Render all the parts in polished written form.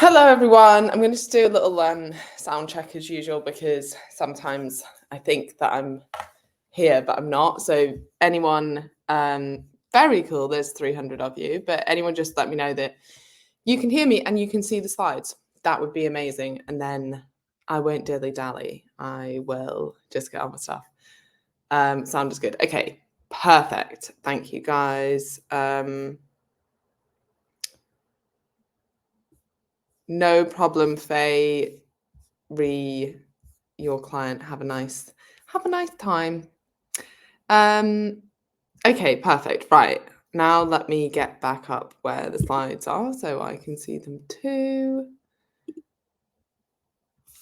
Hello, everyone. I'm going to just do a little sound check as usual because sometimes I think that I'm here, but I'm not. So anyone, very cool. There's 300 of you, but anyone just let me know that you can hear me and you can see the slides. That would be amazing. And then I won't dilly-dally. I will just get on with stuff. Sound is good. Okay, perfect. Thank you, guys. No problem, Faye. Your client. Have a nice time. Okay, perfect. Right. Now let me get back up where the slides are so I can see them too.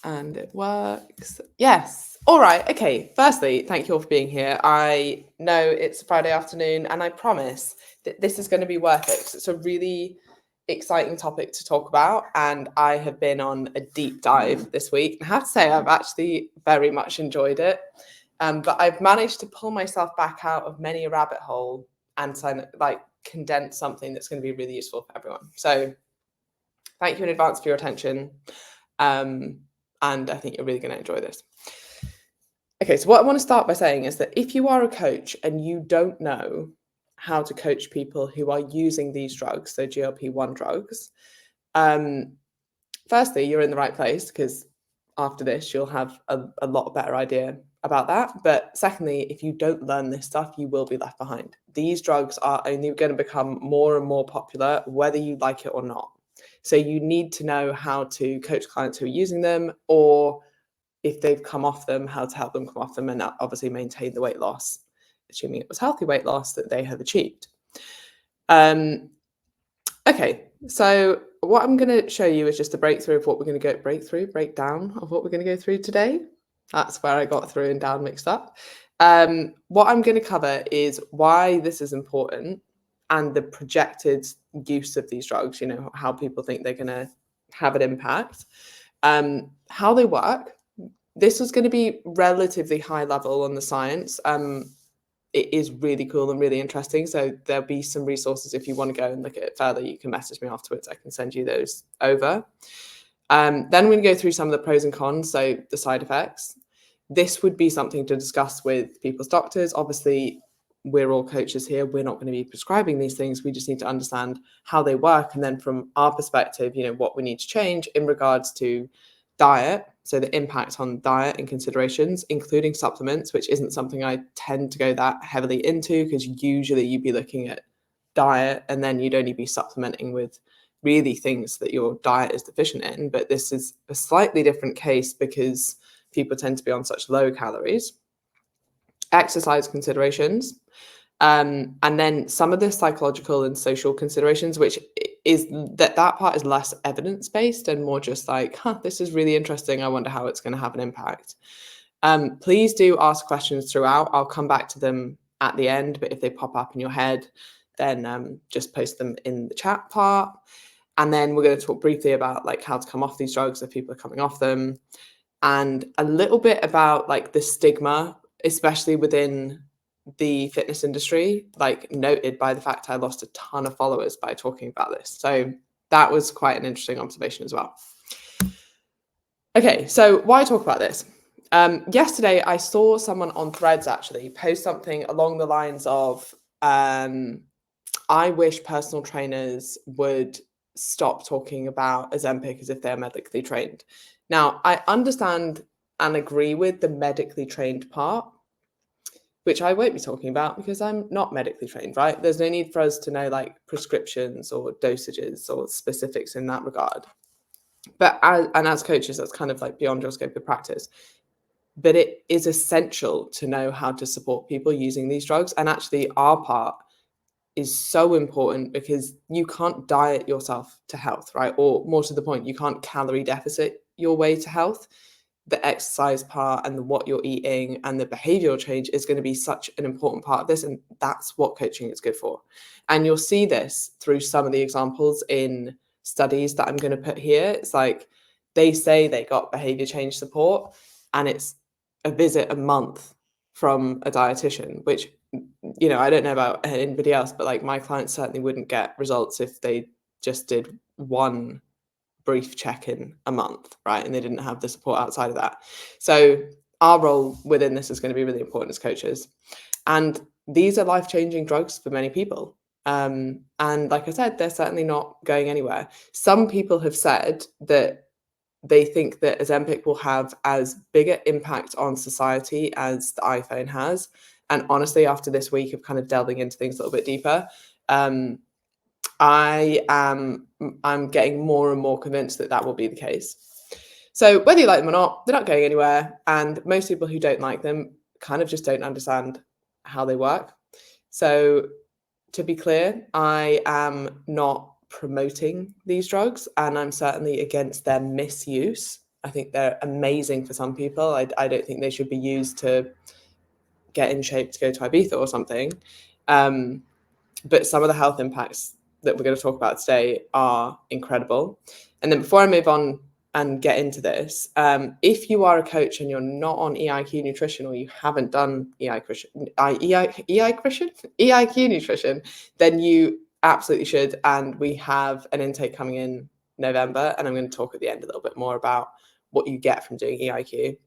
And it works. Yes. All right. Okay. Firstly, thank you all for being here. I know it's Friday afternoon and I promise that this is going to be worth it. It's a really exciting topic to talk about. And I have been on a deep dive this week. I have to say, I've actually very much enjoyed it. But I've managed to pull myself back out of many a rabbit hole and condense something that's going to be really useful for everyone. So thank you in advance for your attention. And I think you're really going to enjoy this. Okay, so what I want to start by saying is that if you are a coach and you don't know how to coach people who are using these drugs, so GLP-1 drugs, firstly, you're in the right place because after this, you'll have a lot better idea about that. But secondly, if you don't learn this stuff, you will be left behind. These drugs are only going to become more and more popular, whether you like it or not. So you need to know how to coach clients who are using them, or if they've come off them, how to help them come off them and obviously maintain the weight loss, assuming it was healthy weight loss that they have achieved. Okay, so what I'm going to show you is just a breakdown of what we're going to go through today. That's where I got through and down mixed up. What I'm going to cover is why this is important and the projected use of these drugs, how people think they're going to have an impact, how they work. This was going to be relatively high level on the science. It is really cool and really interesting. So there'll be some resources if you want to go and look at it further. You can message me afterwards. I can send you those over. Then we're going to go through some of the pros and cons, so the side effects. This would be something to discuss with people's doctors. Obviously, we're all coaches here. We're not going to be prescribing these things. We just need to understand how they work. And then from our perspective, what we need to change in regards to diet. So the impact on diet and considerations, including supplements, which isn't something I tend to go that heavily into because usually you'd be looking at diet and then you'd only be supplementing with really things that your diet is deficient in. But this is a slightly different case because people tend to be on such low calories. Exercise considerations, and then some of the psychological and social considerations, which is that part is less evidence-based and more just like, this is really interesting. I wonder how it's going to have an impact. Please do ask questions throughout. I'll come back to them at the end, but if they pop up in your head, then just post them in the chat part. And then we're going to talk briefly about how to come off these drugs if people are coming off them, and a little bit about the stigma, especially within the fitness industry, noted by the fact I lost a ton of followers by talking about this. So that was quite an interesting observation as well. Okay, so why talk about this? Yesterday, I saw someone on Threads actually post something along the lines of, I wish personal trainers would stop talking about Ozempic as if they're medically trained. Now, I understand and agree with the medically trained part, which I won't be talking about because I'm not medically trained, right? There's no need for us to know prescriptions or dosages or specifics in that regard. But as coaches, that's kind of beyond your scope of practice. But it is essential to know how to support people using these drugs. And actually our part is so important because you can't diet yourself to health, right? Or more to the point, you can't calorie deficit your way to health. The exercise part and what you're eating and the behavioral change is going to be such an important part of this. And that's what coaching is good for. And you'll see this through some of the examples in studies that I'm going to put here. It's they say they got behavior change support and it's a visit a month from a dietitian, which, I don't know about anybody else, but my clients certainly wouldn't get results if they just did one brief check-in a month, right? And they didn't have the support outside of that. So our role within this is going to be really important as coaches. And these are life-changing drugs for many people. And like I said, they're certainly not going anywhere. Some people have said that they think that Ozempic will have as bigger impact on society as the iPhone has. And honestly, after this week of kind of delving into things a little bit deeper, I'm getting more and more convinced that that will be the case. So whether you like them or not, they're not going anywhere. And most people who don't like them kind of just don't understand how they work. So to be clear, I am not promoting these drugs, and I'm certainly against their misuse. I think they're amazing for some people. I don't think they should be used to get in shape to go to Ibiza or something. But some of the health impacts that we're going to talk about today are incredible. And then before I move on and get into this, if you are a coach and you're not on EIQ nutrition, or you haven't done EIQ nutrition, then you absolutely should. And we have an intake coming in November, and I'm going to talk at the end a little bit more about what you get from doing EIQ. And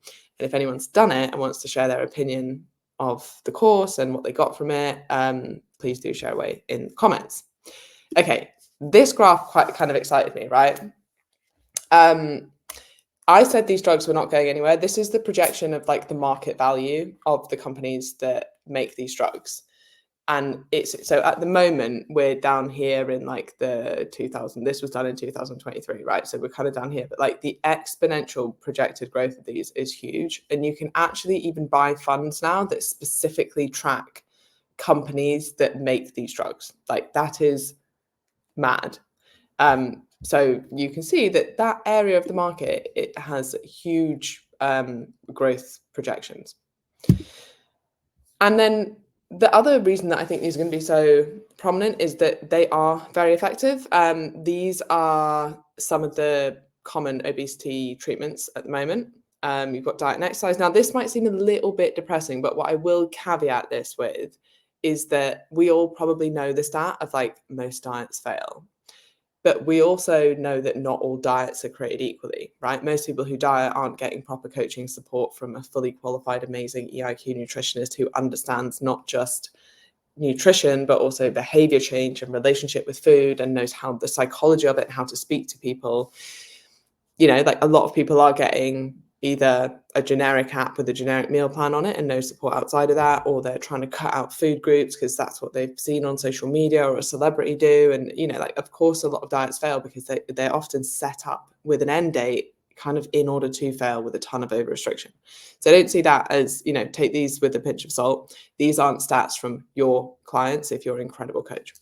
if anyone's done it and wants to share their opinion of the course and what they got from it, please do share away in the comments. Okay, this graph quite kind of excited me, right? I said these drugs were not going anywhere. This is the projection of like the market value of the companies that make these drugs. And it's so at the moment we're down here in like the 2000, this was done in 2023, right? So we're kind of down here, but like the exponential projected growth of these is huge. And you can actually even buy funds now that specifically track companies that make these drugs. Like that is mad. So you can see that that area of the market, it has huge growth projections. And then the other reason that I think these are going to be so prominent is that they are very effective. These are some of the common obesity treatments at the moment. You've got diet and exercise. Now, this might seem a little bit depressing, but what I will caveat this with is that we all probably know the stat of like most diets fail. But we also know that not all diets are created equally, right? Most people who diet aren't getting proper coaching support from a fully qualified, amazing EIQ nutritionist who understands not just nutrition, but also behavior change and relationship with food, and knows how the psychology of it and how to speak to people. You know, like a lot of people are getting either a generic app with a generic meal plan on it and no support outside of that, or they're trying to cut out food groups because that's what they've seen on social media or a celebrity do. And, you know, like, of course, a lot of diets fail because they're often set up with an end date kind of in order to fail, with a ton of over restriction. So I don't see that as, you know, take these with a pinch of salt. These aren't stats from your clients if you're an incredible coach.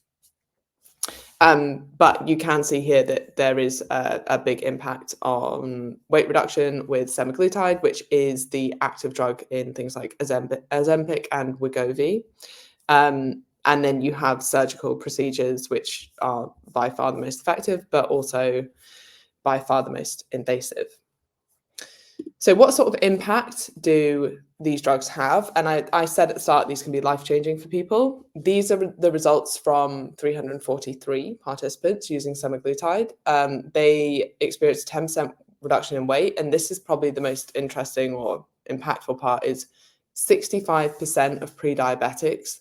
But you can see here that there is a big impact on weight reduction with semaglutide, which is the active drug in things like Ozempic and Wegovy. And then you have surgical procedures, which are by far the most effective, but also by far the most invasive. So what sort of impact do these drugs have? And I said at the start, these can be life-changing for people. These are the results from 343 participants using semaglutide. They experienced a 10% reduction in weight. And this is probably the most interesting or impactful part, is 65% of pre-diabetics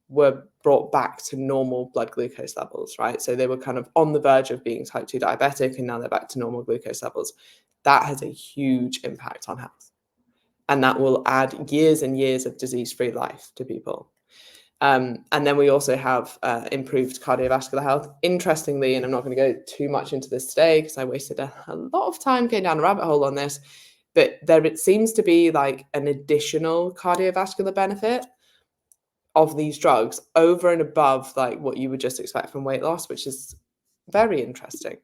were brought back to normal blood glucose levels, right? So they were kind of on the verge of being type 2 diabetic, and now they're back to normal glucose levels. That has a huge impact on health. And that will add years and years of disease-free life to people. And then we also have improved cardiovascular health. Interestingly, and I'm not going to go too much into this today because I wasted a lot of time going down a rabbit hole on this, but it seems to be like an additional cardiovascular benefit of these drugs over and above like what you would just expect from weight loss, which is very interesting.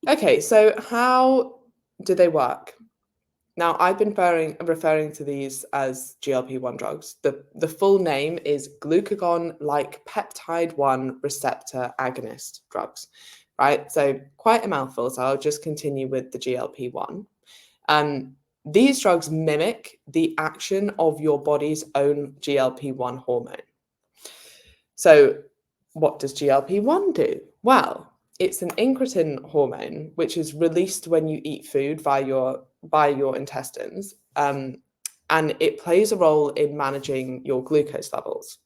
Okay, so how do they work? Now, I've been referring to these as GLP-1 drugs. The full name is glucagon-like peptide-1 receptor agonist drugs, right? So quite a mouthful, so I'll just continue with the GLP-1. These drugs mimic the action of your body's own GLP-1 hormone. So what does GLP-1 do? Well, it's an incretin hormone, which is released when you eat food by your intestines, and it plays a role in managing your glucose levels.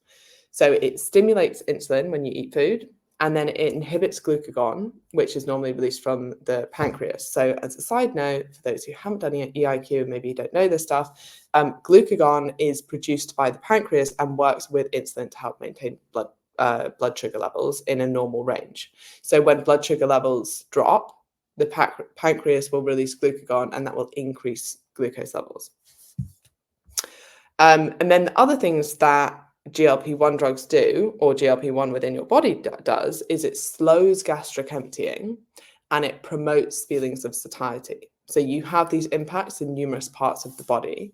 So it stimulates insulin when you eat food, and then it inhibits glucagon, which is normally released from the pancreas. So as a side note, for those who haven't done EIQ and maybe you don't know this stuff, glucagon is produced by the pancreas and works with insulin to help maintain blood sugar levels in a normal range. So when blood sugar levels drop, the pancreas will release glucagon, and that will increase glucose levels. And then the other things that GLP-1 drugs do, or GLP-1 within your body does, is it slows gastric emptying and it promotes feelings of satiety. So you have these impacts in numerous parts of the body.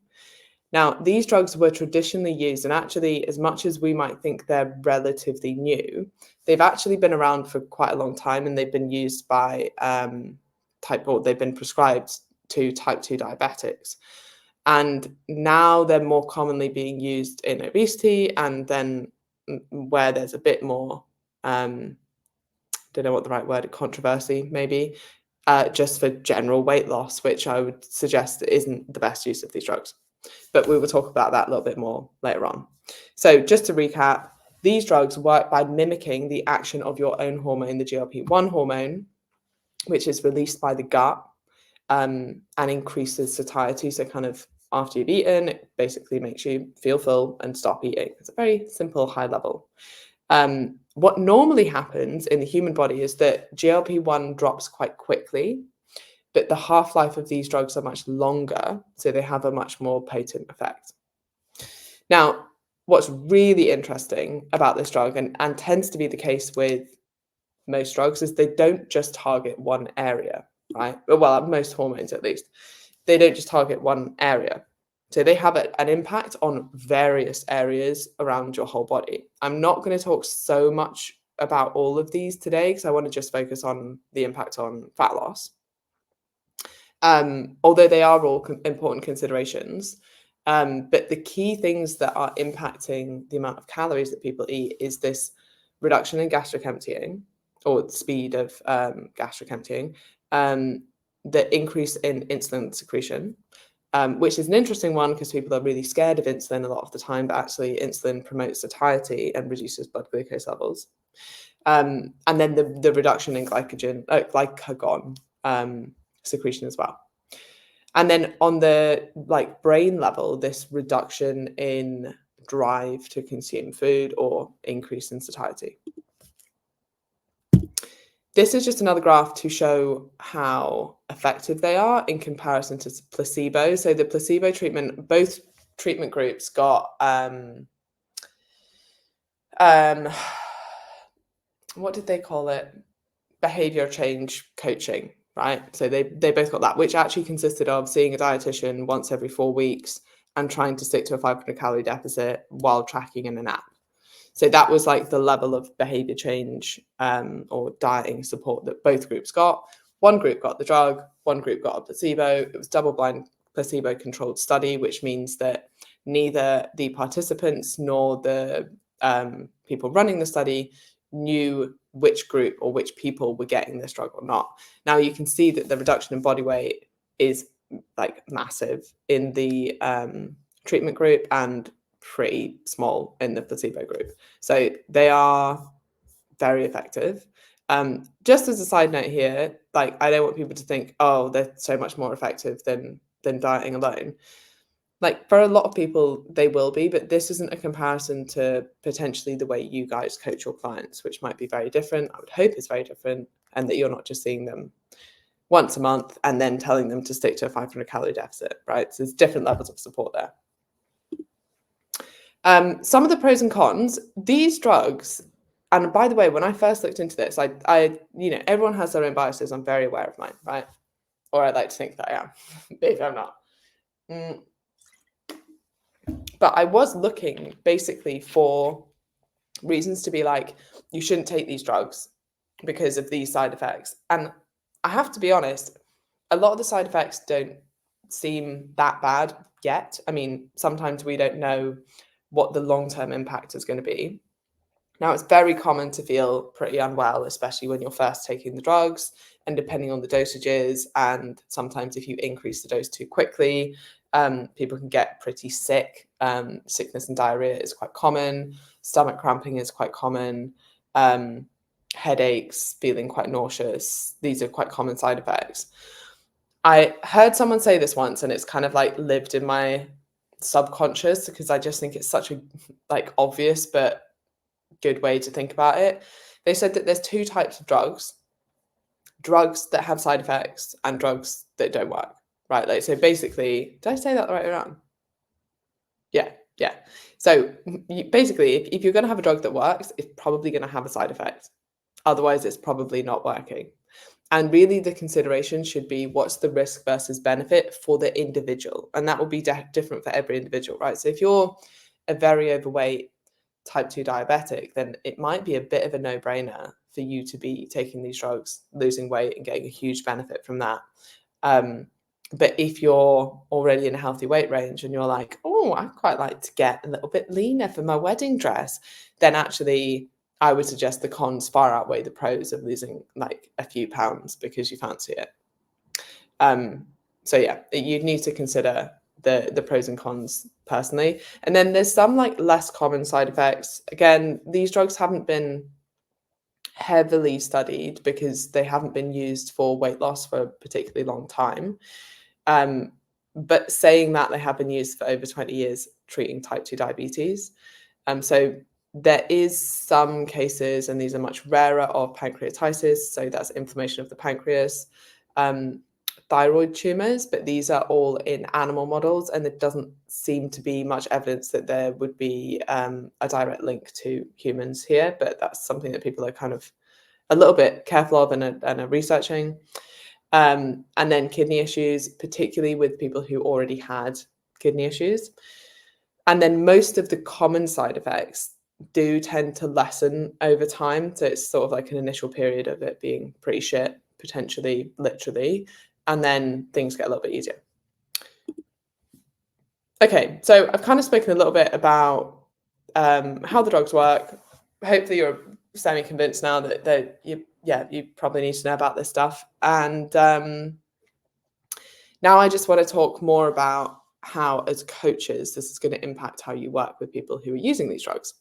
Now, these drugs were traditionally used, and actually, as much as we might think they're relatively new, they've actually been around for quite a long time, and they've been used by they've been prescribed to type 2 diabetics. And now they're more commonly being used in obesity, and then where there's a bit more, don't know what the right word, controversy maybe, just for general weight loss, which I would suggest isn't the best use of these drugs. But we will talk about that a little bit more later on. So just to recap, these drugs work by mimicking the action of your own hormone, the GLP-1 hormone, which is released by the gut, and increases satiety. So kind of after you've eaten, it basically makes you feel full and stop eating. It's a very simple, high level. What normally happens in the human body is that GLP-1 drops quite quickly, but the half-life of these drugs are much longer, so they have a much more potent effect. Now, what's really interesting about this drug, and tends to be the case with most drugs, is they don't just target one area, right? Well, most hormones at least. They don't just target one area. So they have an impact on various areas around your whole body. I'm not going to talk so much about all of these today because I want to just focus on the impact on fat loss. Although they are all important considerations. But the key things that are impacting the amount of calories that people eat is this reduction in gastric emptying, or the speed of gastric emptying, the increase in insulin secretion, which is an interesting one because people are really scared of insulin a lot of the time, but actually insulin promotes satiety and reduces blood glucose levels. And then the reduction in glycagon secretion as well. And then on the brain level, this reduction in drive to consume food or increase in satiety. This is just another graph to show how effective they are in comparison to placebo. So the placebo treatment, both treatment groups got what did they call it? Behavior change coaching, right? So they both got that, which actually consisted of seeing a dietitian once every 4 weeks and trying to stick to a 500 calorie deficit while tracking in an app. So that was like the level of behavior change or dieting support that both groups got. One group got the drug, one group got a placebo. It was double-blind placebo-controlled study, which means that neither the participants nor the people running the study knew which group or which people were getting this drug or not. Now you can see that the reduction in body weight is massive in the treatment group and pretty small in the placebo group. So they are very effective. Just as a side note here, I don't want people to think, oh, they're so much more effective than dieting alone. For a lot of people, they will be, but this isn't a comparison to potentially the way you guys coach your clients, which might be very different. I would hope it's very different, and that you're not just seeing them once a month and then telling them to stick to a 500 calorie deficit, right? So there's different levels of support there. Some of the pros and cons, these drugs, and by the way, when I first looked into this, I everyone has their own biases. I'm very aware of mine, right? Or I'd like to think that I am, maybe I'm not. But I was looking basically for reasons to be like, you shouldn't take these drugs because of these side effects. And I have to be honest, a lot of the side effects don't seem that bad yet. I mean, sometimes we don't know what the long-term impact is going to be. Now, it's very common to feel pretty unwell, especially when you're first taking the drugs, and depending on the dosages, and sometimes if you increase the dose too quickly, people can get pretty sick. Sickness and diarrhea is quite common. Stomach cramping is quite common. Headaches, feeling quite nauseous. These are quite common side effects. I heard someone say this once, and it's kind of like lived in my subconscious because I just think it's such a like obvious but good way to think about it. They said that there's two types of drugs that have side effects and drugs that don't work, right? Like, so basically, did I say that the right way around? Yeah, yeah. So basically, if you're going to have a drug that works, it's probably going to have a side effect. Otherwise, it's probably not working. And really, the consideration should be what's the risk versus benefit for the individual. And that will be different for every individual, right? So if you're a very overweight type 2 diabetic, then it might be a bit of a no-brainer for you to be taking these drugs, losing weight and getting a huge benefit from that. But if you're already in a healthy weight range and you're like, oh, I'd quite like to get a little bit leaner for my wedding dress, then actually I would suggest the cons far outweigh the pros of losing like a few pounds because you fancy it. So yeah, you'd need to consider the pros and cons personally. And then there's some like less common side effects. Again, these drugs haven't been heavily studied because they haven't been used for weight loss for a particularly long time. But saying that, they have been used for over 20 years treating type 2 diabetes. So there is some cases, and these are much rarer, of pancreatitis. So that's inflammation of the pancreas, thyroid tumors, but these are all in animal models, and there doesn't seem to be much evidence that there would be a direct link to humans here. But that's something that people are kind of a little bit careful of and are researching. And then kidney issues, particularly with people who already had kidney issues. And then most of the common side effects do tend to lessen over time. So it's sort of like an initial period of it being pretty shit, potentially, literally, and then things get a little bit easier. Okay, so I've kind of spoken a little bit about how the drugs work. Hopefully you're semi-convinced now that you probably need to know about this stuff. And now I just want to talk more about how, as coaches, this is going to impact how you work with people who are using these drugs.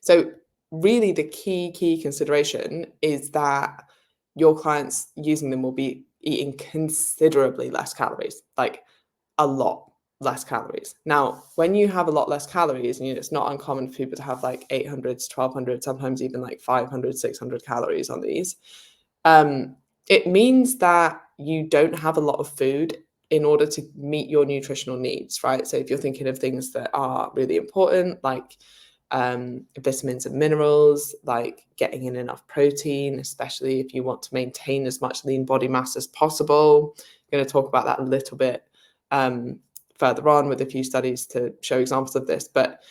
So really the key consideration is that your clients using them will be eating considerably less calories, like a lot less calories. Now, when you have a lot less calories, and it's not uncommon for people to have like 800 to 1200, sometimes even like 500, 600 calories on these, it means that you don't have a lot of food in order to meet your nutritional needs, right? So if you're thinking of things that are really important, like vitamins and minerals, like getting in enough protein, especially if you want to maintain as much lean body mass as possible. I'm going to talk about that a little bit further on with a few studies to show examples of this, but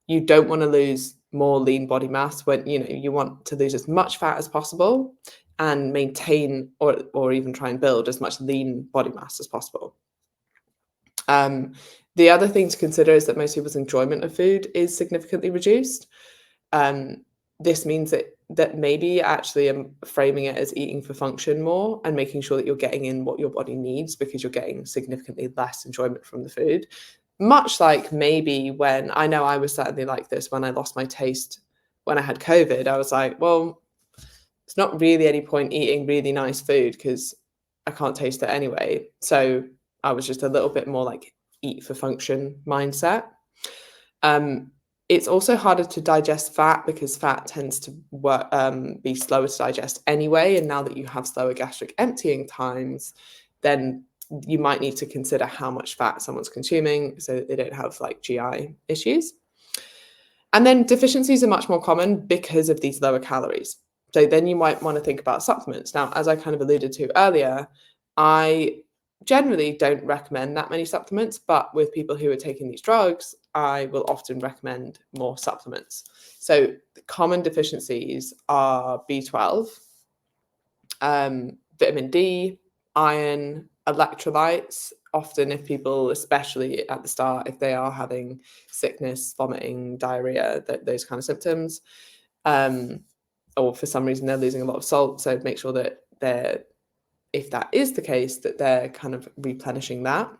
you don't want to lose more lean body mass when you want to lose as much fat as possible and maintain or even try and build as much lean body mass as possible. The other thing to consider is that most people's enjoyment of food is significantly reduced. This means that maybe actually I'm framing it as eating for function more and making sure that you're getting in what your body needs because you're getting significantly less enjoyment from the food. Much like maybe when I know I was certainly like this when I lost my taste when I had COVID. I was like, well, it's not really any point eating really nice food because I can't taste it anyway. So I was just a little bit more like eat for function mindset. It's also harder to digest fat because fat tends to be slower to digest anyway. And now that you have slower gastric emptying times, then you might need to consider how much fat someone's consuming so that they don't have like GI issues. And then deficiencies are much more common because of these lower calories. So then you might want to think about supplements. Now, as I kind of alluded to earlier, I generally don't recommend that many supplements, but with people who are taking these drugs, I will often recommend more supplements. So the common deficiencies are B12, vitamin D, iron, electrolytes. Often if people, especially at the start, if they are having sickness, vomiting, diarrhea, those kind of symptoms, or for some reason they're losing a lot of salt. So make sure that if that is the case, that they're kind of replenishing that.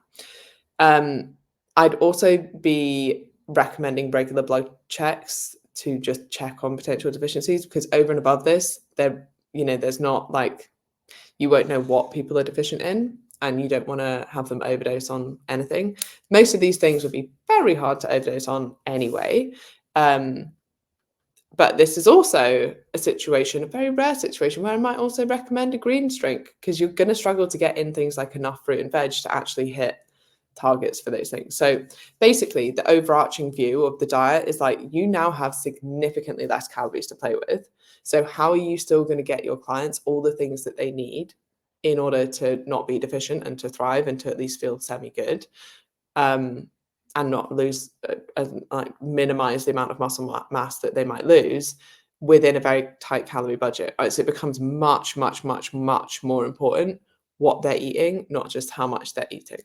I'd also be recommending regular blood checks to just check on potential deficiencies, because over and above this, there's not like, you won't know what people are deficient in, and you don't want to have them overdose on anything. Most of these things would be very hard to overdose on anyway. But this is also a very rare situation, where I might also recommend a greens drink, because you're going to struggle to get in things like enough fruit and veg to actually hit targets for those things. So basically, the overarching view of the diet is like, you now have significantly less calories to play with. So how are you still going to get your clients all the things that they need in order to not be deficient and to thrive and to at least feel semi-good, and not lose, like minimize the amount of muscle mass that they might lose within a very tight calorie budget? Right? So it becomes much, much, much, much more important what they're eating, not just how much they're eating.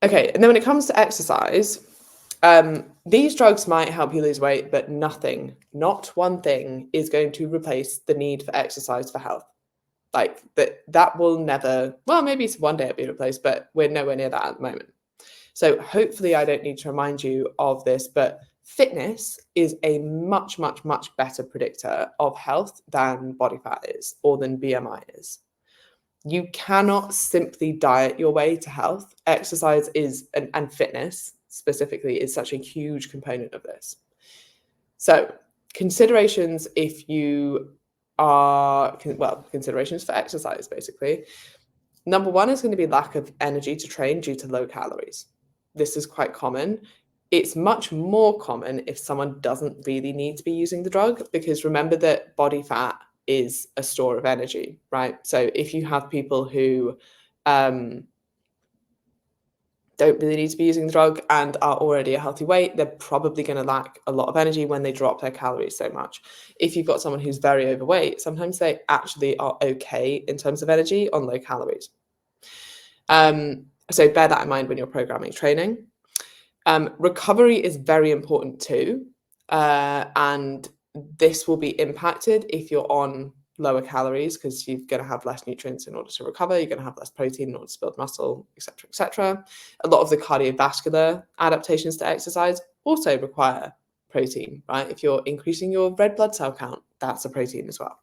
Okay, and then when it comes to exercise, these drugs might help you lose weight, but not one thing is going to replace the need for exercise for health. Like that will never, well, maybe one day it'll be replaced, but we're nowhere near that at the moment. So hopefully I don't need to remind you of this, but fitness is a much, much, much better predictor of health than body fat is, or than BMI is. You cannot simply diet your way to health. Exercise is, and fitness specifically, is such a huge component of this. So considerations considerations for exercise, basically. Number one is going to be lack of energy to train due to low calories. This is quite common. It's much more common if someone doesn't really need to be using the drug, because remember that body fat is a store of energy, right? So if you have people who don't really need to be using the drug and are already a healthy weight, they're probably going to lack a lot of energy when they drop their calories so much. If you've got someone who's very overweight, sometimes they actually are okay in terms of energy on low calories. So bear that in mind when you're programming training. Recovery is very important too. And this will be impacted if you're on lower calories, because you're going to have less nutrients in order to recover. You're going to have less protein in order to build muscle, etc., etc. A lot of the cardiovascular adaptations to exercise also require protein, right? If you're increasing your red blood cell count, that's a protein as well.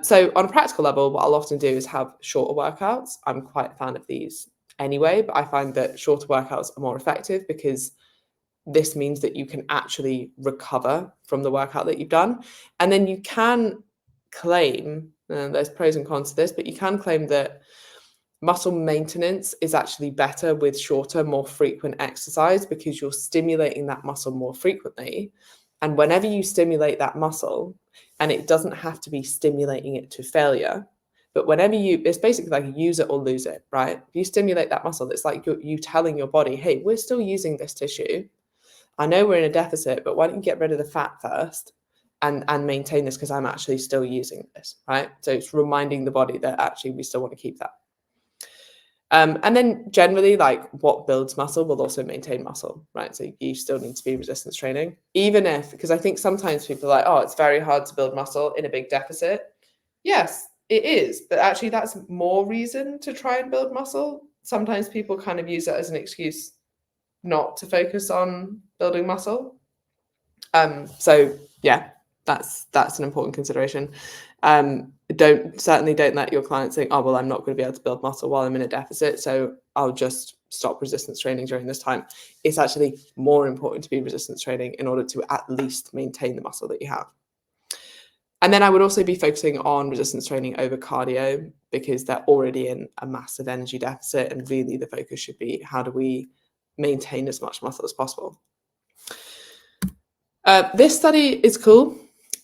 So on a practical level, what I'll often do is have shorter workouts. I'm quite a fan of these anyway, but I find that shorter workouts are more effective, because this means that you can actually recover from the workout that you've done. And then you can claim, there's pros and cons to this, but you can claim that muscle maintenance is actually better with shorter, more frequent exercise, because you're stimulating that muscle more frequently. And whenever you stimulate that muscle, and it doesn't have to be stimulating it to failure, but whenever it's basically like use it or lose it, right? If you stimulate that muscle, it's like you telling your body, hey, we're still using this tissue. I know we're in a deficit, but why don't you get rid of the fat first and maintain this, because I'm actually still using this, right? So it's reminding the body that actually we still want to keep that. And then generally, like, what builds muscle will also maintain muscle, right? So you still need to be resistance training, because I think sometimes people are like, oh, it's very hard to build muscle in a big deficit. Yes, it is, but actually that's more reason to try and build muscle. Sometimes people kind of use it as an excuse not to focus on building muscle. So yeah, that's an important consideration. Certainly don't let your clients think, oh, well, I'm not going to be able to build muscle while I'm in a deficit, so I'll just stop resistance training during this time. It's actually more important to be resistance training in order to at least maintain the muscle that you have. And then I would also be focusing on resistance training over cardio, because they're already in a massive energy deficit, and really the focus should be, how do we maintain as much muscle as possible? This study is cool.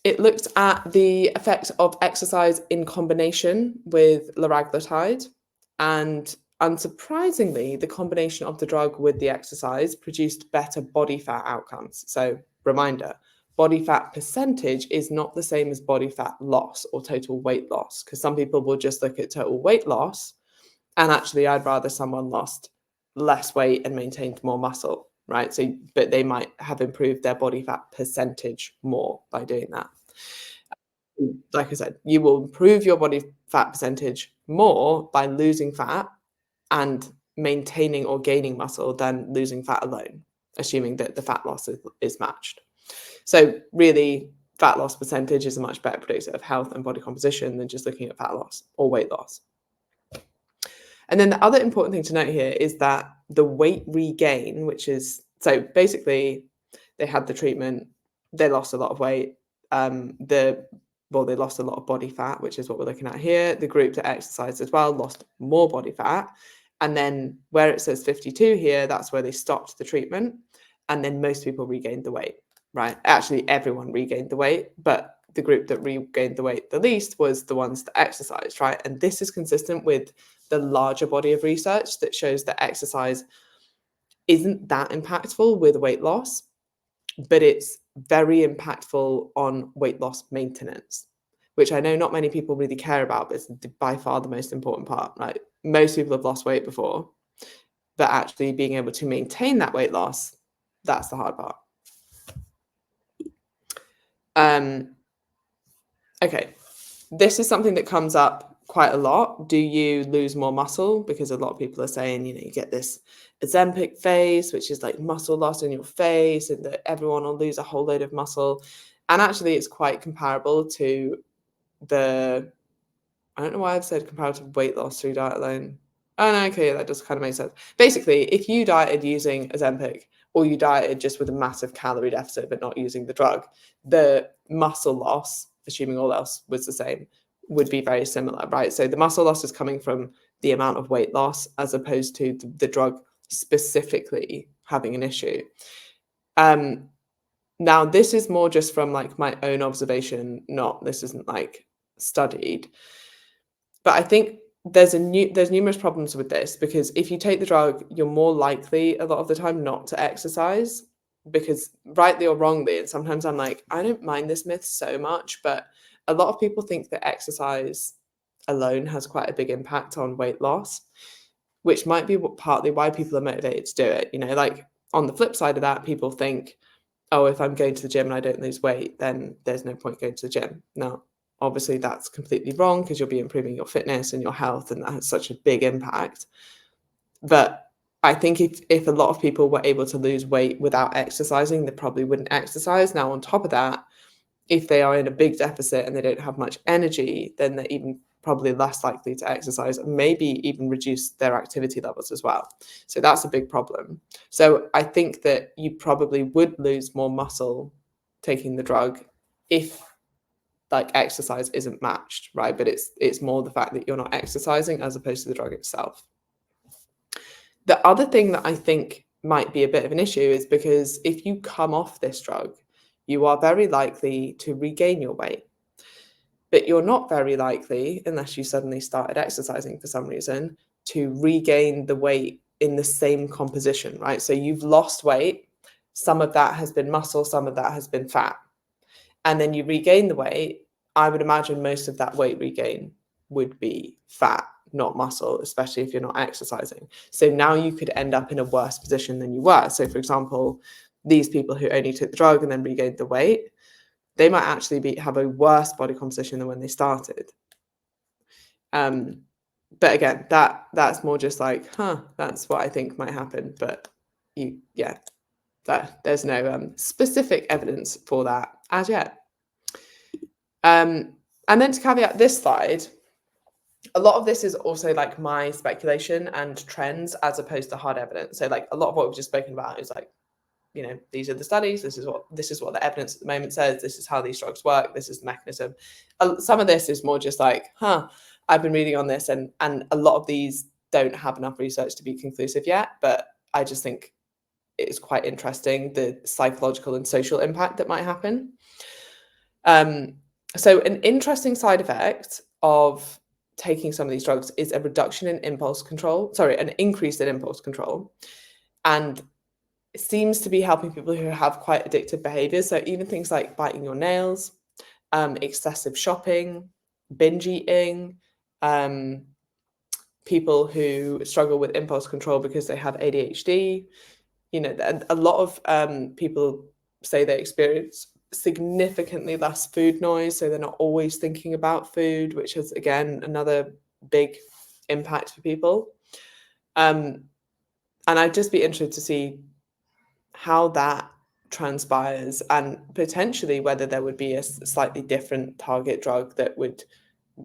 It looked at the effect of exercise in combination with liraglutide, and unsurprisingly, the combination of the drug with the exercise produced better body fat outcomes. So reminder, body fat percentage is not the same as body fat loss or total weight loss, because some people will just look at total weight loss, and actually I'd rather someone lost less weight and maintained more muscle. right? So, but they might have improved their body fat percentage more by doing that. Like I said, you will improve your body fat percentage more by losing fat and maintaining or gaining muscle than losing fat alone, assuming that the fat loss is matched. So really, fat loss percentage is a much better predictor of health and body composition than just looking at fat loss or weight loss. And then the other important thing to note here is that the weight regain, which is, so basically they had the treatment, they lost a lot of weight, they lost a lot of body fat, which is what we're looking at here. The group that exercised as well lost more body fat. And then where it says 52 here, that's where they stopped the treatment. And then most people regained the weight, right? Actually, everyone regained the weight, but the group that regained the weight the least was the ones that exercised, right? And this is consistent with the larger body of research that shows that exercise isn't that impactful with weight loss, but it's very impactful on weight loss maintenance, which I know not many people really care about, but it's by far the most important part, right? Most people have lost weight before, but actually being able to maintain that weight loss, that's the hard part. Okay, this is something that comes up quite a lot. Do you lose more muscle? Because a lot of people are saying, you get this Ozempic face, which is like muscle loss in your face, and that everyone will lose a whole load of muscle. And actually, it's quite comparable to I don't know why I've said comparative weight loss through diet alone. Oh, no, okay, that does kind of make sense. Basically, if you dieted using Ozempic or you dieted just with a massive calorie deficit but not using the drug, the muscle loss, assuming all else was the same, would be very similar, right? So the muscle loss is coming from the amount of weight loss as opposed to the drug specifically having an issue. Now, this is more just from like my own observation, this isn't like studied. But I think there's numerous problems with this, because if you take the drug, you're more likely a lot of the time not to exercise, because rightly or wrongly, and sometimes I'm like, I don't mind this myth so much, but a lot of people think that exercise alone has quite a big impact on weight loss, which might be partly why people are motivated to do it. Like on the flip side of that, people think, oh, if I'm going to the gym and I don't lose weight, then there's no point going to the gym. No, obviously that's completely wrong, because you'll be improving your fitness and your health, and that has such a big impact. But I think if a lot of people were able to lose weight without exercising, they probably wouldn't exercise. Now, on top of that, if they are in a big deficit and they don't have much energy, then they're even probably less likely to exercise, and maybe even reduce their activity levels as well. So that's a big problem. So I think that you probably would lose more muscle taking the drug if like exercise isn't matched, right? But it's more the fact that you're not exercising as opposed to the drug itself. The other thing that I think might be a bit of an issue is because if you come off this drug, you are very likely to regain your weight. But you're not very likely, unless you suddenly started exercising for some reason, to regain the weight in the same composition, right? So you've lost weight. Some of that has been muscle, some of that has been fat. And then you regain the weight. I would imagine most of that weight regain would be fat, not muscle, especially if you're not exercising. So now you could end up in a worse position than you were. So for example, these people who only took the drug and then regained the weight, they might actually have a worse body composition than when they started. But again, that's more just like, that's what I think might happen. But there's no specific evidence for that as yet. And then to caveat this slide, a lot of this is also like my speculation and trends as opposed to hard evidence. So like a lot of what we've just spoken about is like, these are the studies, this is what the evidence at the moment says, this is how these drugs work, this is the mechanism. Some of this is more just like, I've been reading on this, and a lot of these don't have enough research to be conclusive yet, but I just think it's quite interesting, the psychological and social impact that might happen. So an interesting side effect of taking some of these drugs is an increase in impulse control. And it seems to be helping people who have quite addictive behaviors. So even things like biting your nails, excessive shopping, binge eating, people who struggle with impulse control because they have ADHD, A lot of people say they experience significantly less food noise, so they're not always thinking about food, which is, again, another big impact for people. And I'd just be interested to see how that transpires, and potentially whether there would be a slightly different target drug that would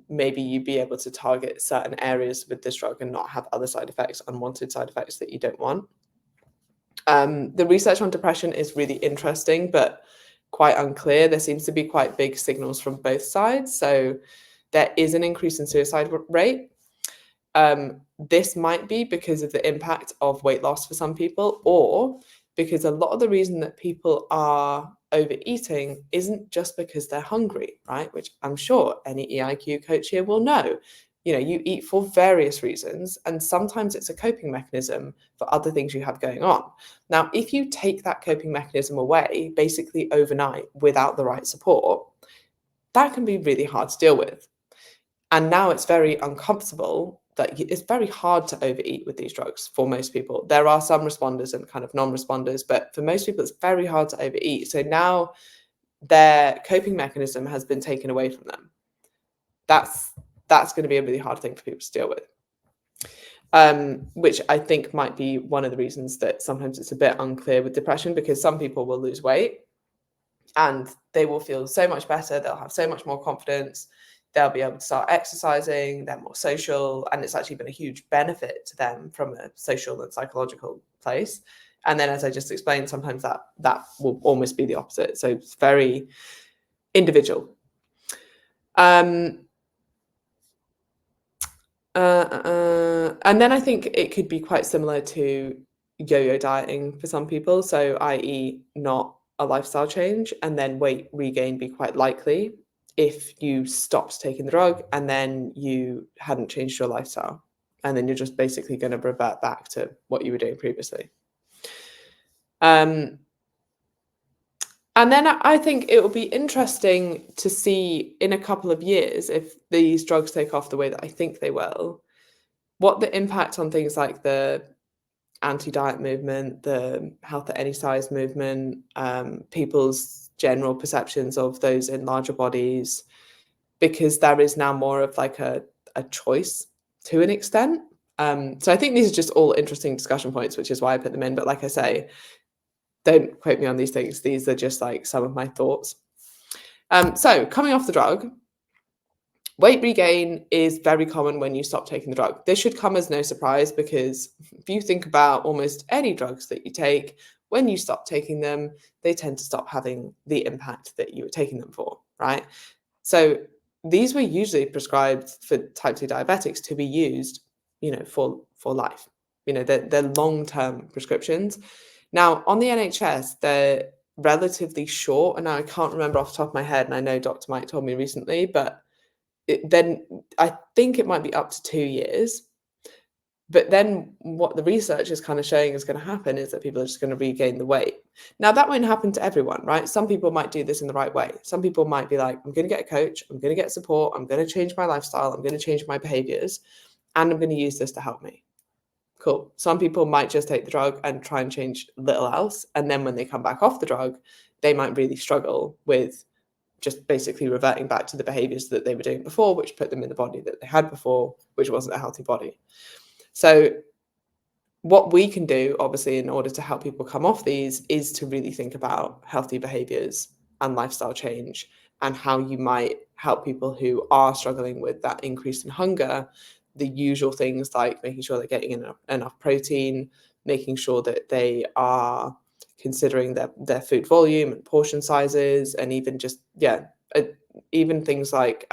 maybe you be able to target certain areas with this drug and not have other side effects, unwanted side effects that you don't want. The research on depression is really interesting, but quite unclear. There seems to be quite big signals from both sides. So there is an increase in suicide rate. This might be because of the impact of weight loss for some people, or because a lot of the reason that people are overeating isn't just because they're hungry, right? Which I'm sure any EIQ coach here will know. You eat for various reasons, and sometimes it's a coping mechanism for other things you have going on. Now, if you take that coping mechanism away, basically overnight, without the right support, that can be really hard to deal with. And now it's very uncomfortable. That it's very hard to overeat with these drugs for most people. There are some responders and kind of non-responders, but for most people, it's very hard to overeat. So now their coping mechanism has been taken away from them. That's going to be a really hard thing for people to deal with. Which I think might be one of the reasons that sometimes it's a bit unclear with depression, because some people will lose weight and they will feel so much better. They'll have so much more confidence. They'll be able to start exercising. They're more social. And it's actually been a huge benefit to them from a social and psychological place. And then, as I just explained, sometimes that will almost be the opposite. So it's very individual. And then I think it could be quite similar to yo-yo dieting for some people. So i.e. not a lifestyle change, and then weight regain be quite likely if you stopped taking the drug and then you hadn't changed your lifestyle. And then you're just basically going to revert back to what you were doing previously. And then I think it will be interesting to see in a couple of years, if these drugs take off the way that I think they will, what the impact on things like the anti-diet movement, the health at any size movement, people's general perceptions of those in larger bodies, because there is now more of like a choice to an extent. So I think these are just all interesting discussion points, which is why I put them in. But like I say, don't quote me on these things. These are just like some of my thoughts. So coming off the drug, weight regain is very common when you stop taking the drug. This should come as no surprise, because if you think about almost any drugs that you take, when you stop taking them, they tend to stop having the impact that you were taking them for, right? So these were usually prescribed for type 2 diabetics to be used, for life. They're long-term prescriptions. Now, on the NHS, they're relatively short, and now I can't remember off the top of my head, and I know Dr. Mike told me recently, but then I think it might be up to 2 years. But then what the research is kind of showing is going to happen is that people are just going to regain the weight. Now, that won't happen to everyone, right? Some people might do this in the right way. Some people might be like, I'm going to get a coach, I'm going to get support, I'm going to change my lifestyle, I'm going to change my behaviors, and I'm going to use this to help me. Cool. Some people might just take the drug and try and change little else. And then when they come back off the drug, they might really struggle with just basically reverting back to the behaviors that they were doing before, which put them in the body that they had before, which wasn't a healthy body. So what we can do, obviously, in order to help people come off these, is to really think about healthy behaviors and lifestyle change, and how you might help people who are struggling with that increase in hunger. The usual things like making sure they're getting enough protein, making sure that they are considering their food volume and portion sizes, and even just, even things like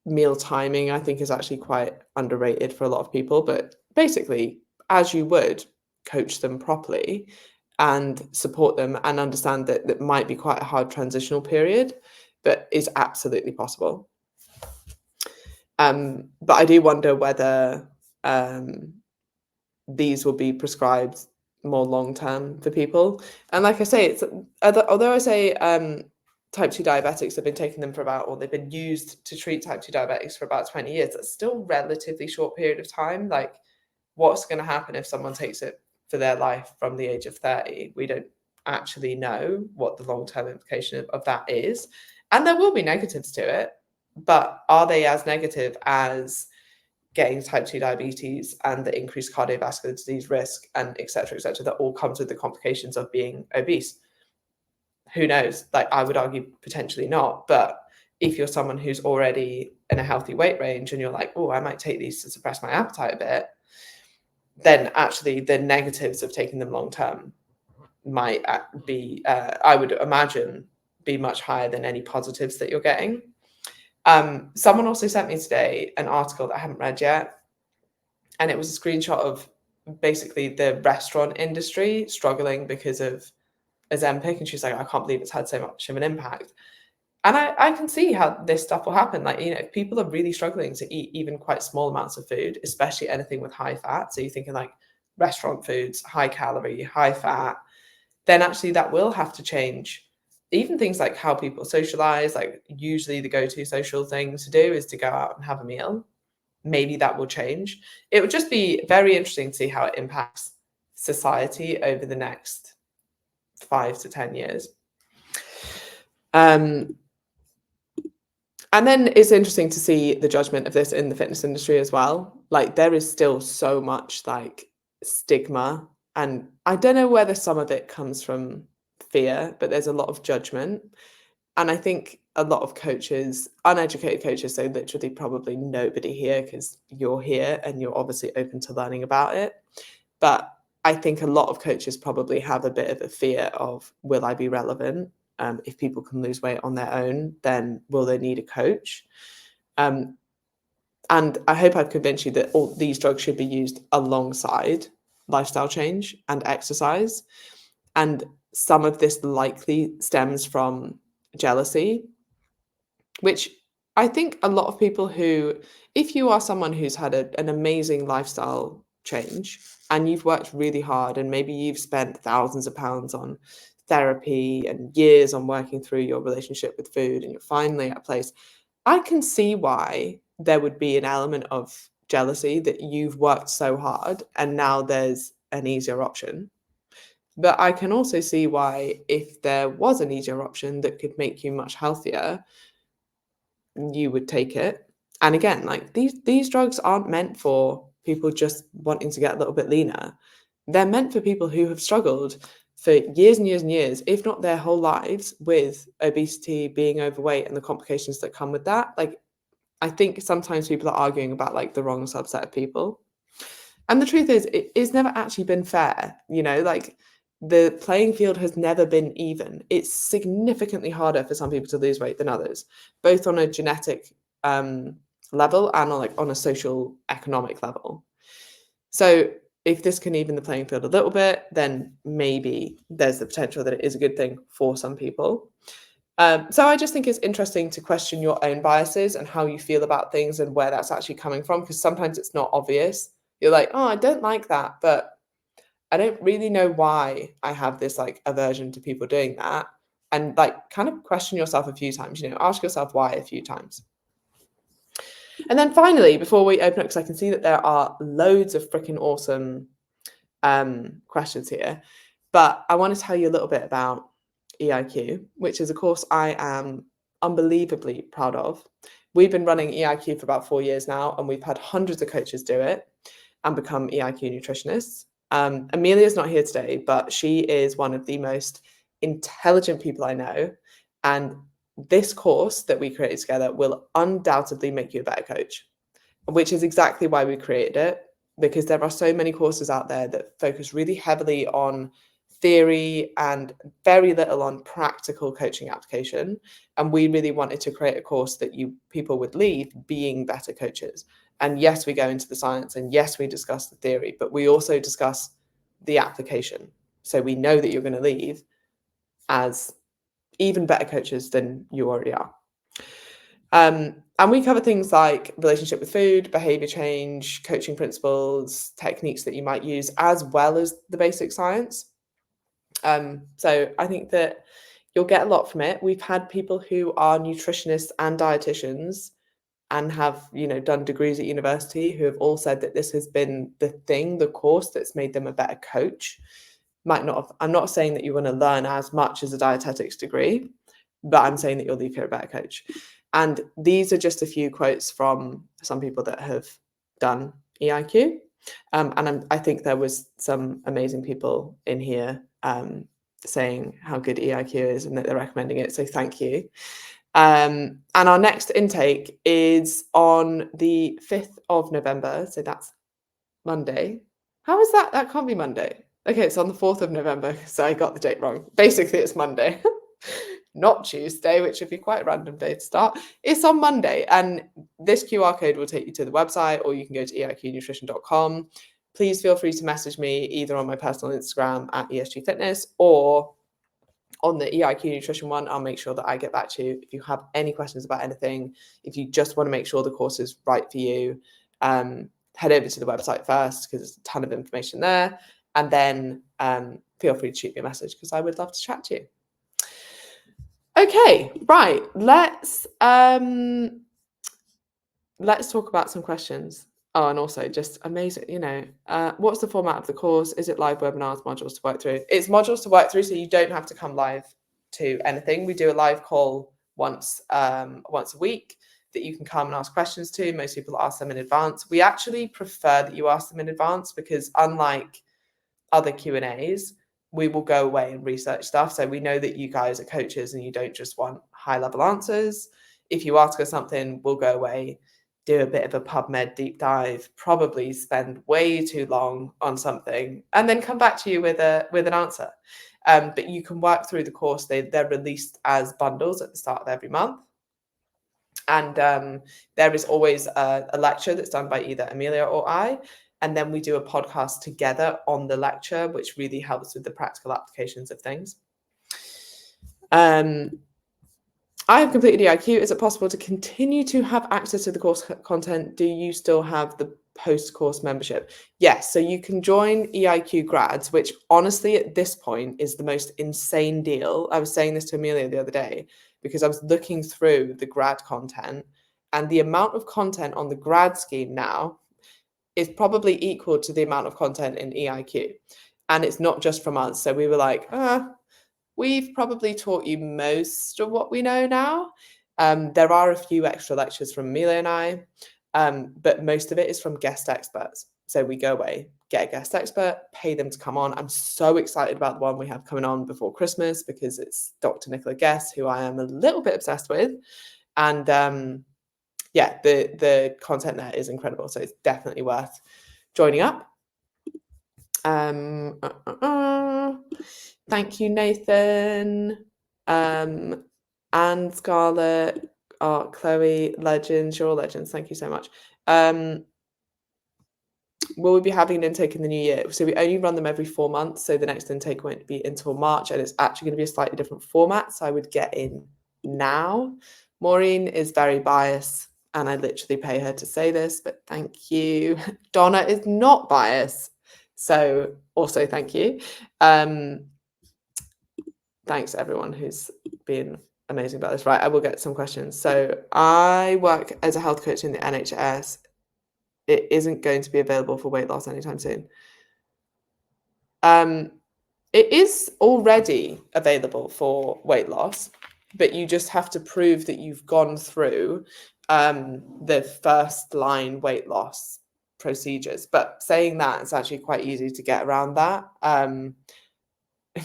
meal timing, I think, is actually quite underrated for a lot of people. But basically, as you would, coach them properly and support them, and understand that might be quite a hard transitional period, but is absolutely possible. But I do wonder whether these will be prescribed more long-term for people. And like I say, it's although I say type 2 diabetics have been taking them for they've been used to treat type 2 diabetics for about 20 years. That's still a relatively short period of time. Like, what's going to happen if someone takes it for their life from the age of 30. We don't actually know what the long-term implication of that is. And there will be negatives to it, but are they as negative as getting type 2 diabetes and the increased cardiovascular disease risk and et cetera, that all comes with the complications of being obese? Who knows? Like, I would argue potentially not, but if you're someone who's already in a healthy weight range and you're like, oh, I might take these to suppress my appetite a bit, then actually the negatives of taking them long term might be, I would imagine, be much higher than any positives that you're getting. Someone also sent me today an article that I haven't read yet, and it was a screenshot of basically the restaurant industry struggling because of Ozempic, and she's like, I can't believe it's had so much of an impact. And I can see how this stuff will happen. Like, if people are really struggling to eat even quite small amounts of food, especially anything with high fat, so you're thinking like restaurant foods, high calorie, high fat, then actually that will have to change. Even things like how people socialize, like usually the go-to social thing to do is to go out and have a meal. Maybe that will change. It would just be very interesting to see how it impacts society over the next 5 to 10 years. And then it's interesting to see the judgment of this in the fitness industry as well. Like, there is still so much like stigma, and I don't know whether some of it comes from fear, but there's a lot of judgment. And I think a lot of coaches, uneducated coaches, so literally probably nobody here because you're here and you're obviously open to learning about it. But I think a lot of coaches probably have a bit of a fear of, will I be relevant? If people can lose weight on their own, then will they need a coach? And I hope I've convinced you that all these drugs should be used alongside lifestyle change and exercise. And some of this likely stems from jealousy, which I think a lot of people who, if you are someone who's had an amazing lifestyle change and you've worked really hard and maybe you've spent thousands of pounds on therapy and years on working through your relationship with food and you're finally at a place, I can see why there would be an element of jealousy that you've worked so hard and now there's an easier option. But I can also see why, if there was an easier option that could make you much healthier, you would take it. And again, like, these drugs aren't meant for people just wanting to get a little bit leaner. They're meant for people who have struggled for years and years and years, if not their whole lives, with obesity, being overweight, and the complications that come with that. Like, I think sometimes people are arguing about like the wrong subset of people. And the truth is, it's never actually been fair. Like, the playing field has never been even. It's significantly harder for some people to lose weight than others, both on a genetic level and on a social economic level. So if this can even the playing field a little bit, then maybe there's the potential that it is a good thing for some people. So I just think it's interesting to question your own biases and how you feel about things and where that's actually coming from, because sometimes it's not obvious. You're like, oh, I don't like that, but I don't really know why I have this like aversion to people doing that. And like, kind of question yourself a few times, ask yourself why a few times. And then finally, before we open up, because I can see that there are loads of freaking awesome questions here, but I want to tell you a little bit about EIQ, which is a course I am unbelievably proud of. We've been running EIQ for about 4 years now, and we've had hundreds of coaches do it and become EIQ nutritionists. Amelia's not here today, but she is one of the most intelligent people I know. And this course that we created together will undoubtedly make you a better coach, which is exactly why we created it, because there are so many courses out there that focus really heavily on theory and very little on practical coaching application. And we really wanted to create a course that people would leave being better coaches. And yes, we go into the science, and yes, we discuss the theory, but we also discuss the application. So we know that you're going to leave as even better coaches than you already are. And we cover things like relationship with food, behavior change, coaching principles, techniques that you might use, as well as the basic science. So I think that you'll get a lot from it. We've had people who are nutritionists and dietitians and have, done degrees at university, who have all said that this has been the course that's made them a better coach. I'm not saying that you want to learn as much as a dietetics degree, but I'm saying that you'll leave here a better coach. And these are just a few quotes from some people that have done EIQ. And I think there was some amazing people in here saying how good EIQ is and that they're recommending it. So thank you. And our next intake is on the 5th of November. So that's Monday. How is that? That can't be Monday. Okay, it's on the 4th of November. So I got the date wrong. Basically, it's Monday, not Tuesday, which would be quite a random day to start. It's on Monday. And this QR code will take you to the website, or you can go to eiqnutrition.com. Please feel free to message me either on my personal Instagram at ESG Fitness or on the EIQ Nutrition one. I'll make sure that I get back to you. If you have any questions about anything, if you just want to make sure the course is right for you, head over to the website first because there's a ton of information there. And then feel free to shoot me a message because I would love to chat to you. Okay, right. Let's talk about some questions. Oh, and also just amazing, what's the format of the course? Is it live webinars, modules to work through? It's modules to work through, so you don't have to come live to anything. We do a live call once a week that you can come and ask questions to. Most people ask them in advance. We actually prefer that you ask them in advance because unlike other Q&As, we will go away and research stuff. So we know that you guys are coaches and you don't just want high-level answers. If you ask us something, we'll go away, do a bit of a PubMed deep dive, probably spend way too long on something, and then come back to you with an answer. But you can work through the course. They're released as bundles at the start of every month. And there is always a lecture that's done by either Amelia or I. And then we do a podcast together on the lecture, which really helps with the practical applications of things. I have completed EIQ. Is it possible to continue to have access to the course content? Do you still have the post-course membership? Yes, so you can join EIQ grads, which honestly at this point is the most insane deal. I was saying this to Amelia the other day because I was looking through the grad content, and the amount of content on the grad scheme now is probably equal to the amount of content in EIQ. And it's not just from us. So we were like, we've probably taught you most of what we know now. There are a few extra lectures from Amelia and I, but most of it is from guest experts. So we go away, get a guest expert, pay them to come on. I'm so excited about the one we have coming on before Christmas because it's Dr. Nicola Guest, who I am a little bit obsessed with. And the content there is incredible. So it's definitely worth joining up. Thank you, Nathan. And Scarlett, Chloe, legends, you're all legends. Thank you so much. Will we be having an intake in the new year? So we only run them every 4 months. So the next intake won't be until March, and it's actually going to be a slightly different format. So I would get in now. Maureen is very biased, and I literally pay her to say this, but thank you. Donna is not biased. So also thank you. Thanks everyone who's been amazing about this. Right, I will get some questions. So I work as a health coach in the NHS. It isn't going to be available for weight loss anytime soon. It is already available for weight loss, but you just have to prove that you've gone through the first line weight loss procedures. But saying that, it's actually quite easy to get around that.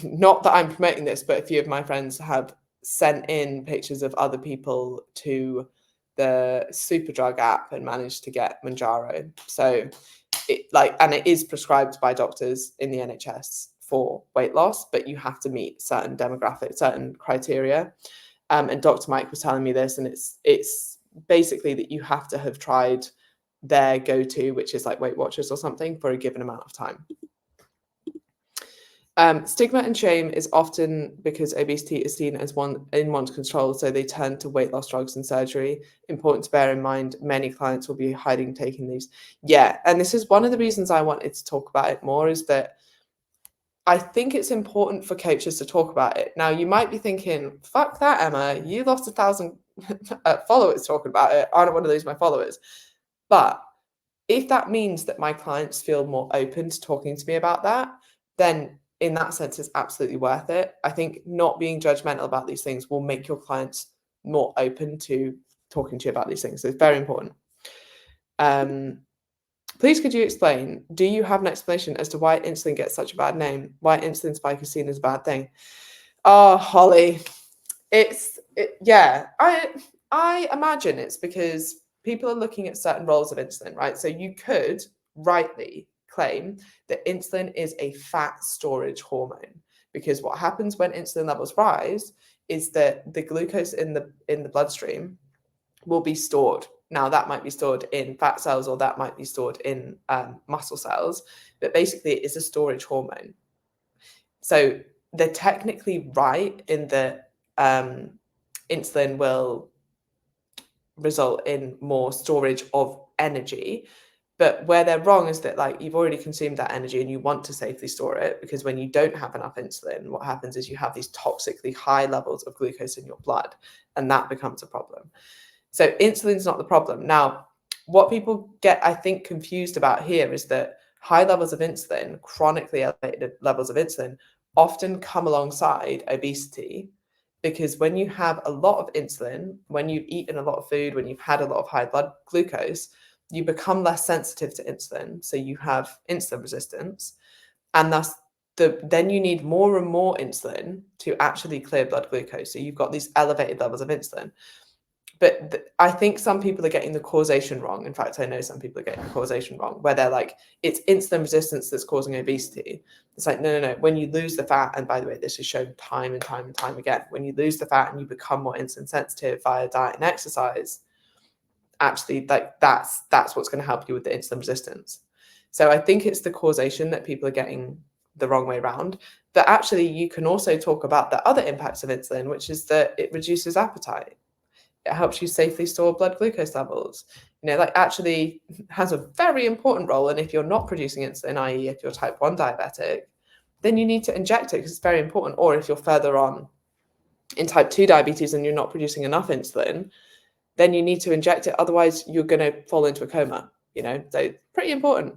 Not that I'm promoting this, but a few of my friends have sent in pictures of other people to the Superdrug app and managed to get Mounjaro. So it is prescribed by doctors in the NHS for weight loss, but you have to meet certain demographics, certain criteria. And Dr. Mike was telling me this, and it's basically that you have to have tried their go-to, which is like Weight Watchers or something, for a given amount of time. Stigma and shame is often because obesity is seen as one's control, so they turn to weight loss drugs and surgery. Important to bear in mind, many clients will be hiding taking these. Yeah, and this is one of the reasons I wanted to talk about it more, is that I think it's important for coaches to talk about it. Now, you might be thinking, fuck that, Emma, you lost 1,000 followers talking about it. I don't want to lose my followers. But if that means that my clients feel more open to talking to me about that, then in that sense, it's absolutely worth it. I think not being judgmental about these things will make your clients more open to talking to you about these things. So it's very important. Please, could you explain, do you have an explanation as to why insulin gets such a bad name? Why insulin spike is seen as a bad thing? Oh, Holly, yeah. I imagine it's because people are looking at certain roles of insulin, right? So you could rightly claim that insulin is a fat storage hormone, because what happens when insulin levels rise is that the glucose in the bloodstream will be stored. Now, that might be stored in fat cells or that might be stored in muscle cells, but basically it is a storage hormone. So they're technically right in that insulin will result in more storage of energy. But where they're wrong is that, like, you've already consumed that energy and you want to safely store it, because when you don't have enough insulin, what happens is you have these toxically high levels of glucose in your blood, and that becomes a problem. So insulin's not the problem. Now, what people get, I think, confused about here is that high levels of insulin, chronically elevated levels of insulin, often come alongside obesity, because when you have a lot of insulin, when you've eaten a lot of food, when you've had a lot of high blood glucose, you become less sensitive to insulin. So you have insulin resistance, and thus then you need more and more insulin to actually clear blood glucose. So you've got these elevated levels of insulin. But I think some people are getting the causation wrong. In fact, I know some people are getting the causation wrong, where they're like, it's insulin resistance that's causing obesity. It's like, no. When you lose the fat, and by the way, this is shown time and time and time again, when you lose the fat and you become more insulin sensitive via diet and exercise, actually, like, that's what's going to help you with the insulin resistance. So I think it's the causation that people are getting the wrong way around. But actually, you can also talk about the other impacts of insulin, which is that it reduces appetite. It helps you safely store blood glucose levels. Like, actually has a very important role. And if you're not producing insulin, i.e. if you're type 1 diabetic, then you need to inject it because it's very important. Or if you're further on in type 2 diabetes and you're not producing enough insulin, then you need to inject it. Otherwise, you're going to fall into a coma, so pretty important.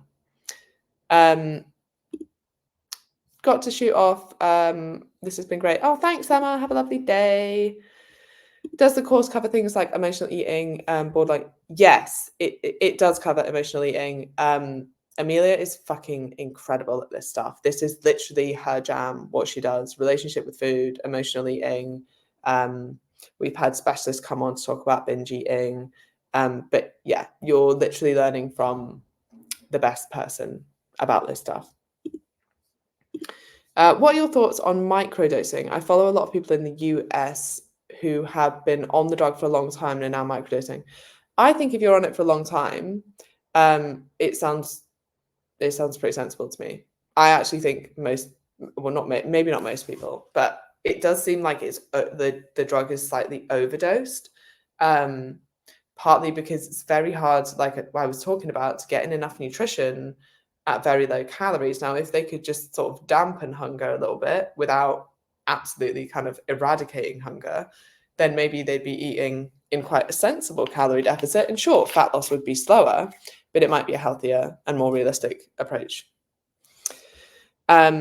Got to shoot off. This has been great. Oh, thanks, Emma. Have a lovely day. Does the course cover things like emotional eating, borderline? Yes, it does cover emotional eating. Amelia is fucking incredible at this stuff. This is literally her jam, what she does. Relationship with food, emotional eating. We've had specialists come on to talk about binge eating. But yeah, you're literally learning from the best person about this stuff. What are your thoughts on microdosing? I follow a lot of people in the US who have been on the drug for a long time and are now microdosing. I think if you're on it for a long time, it sounds pretty sensible to me. I actually think maybe not most people, but it does seem like it's the drug is slightly overdosed, partly because it's very hard, like I was talking about, to get in enough nutrition at very low calories. Now, if they could just sort of dampen hunger a little bit without absolutely kind of eradicating hunger, then maybe they'd be eating in quite a sensible calorie deficit. And sure, fat loss would be slower, but it might be a healthier and more realistic approach. How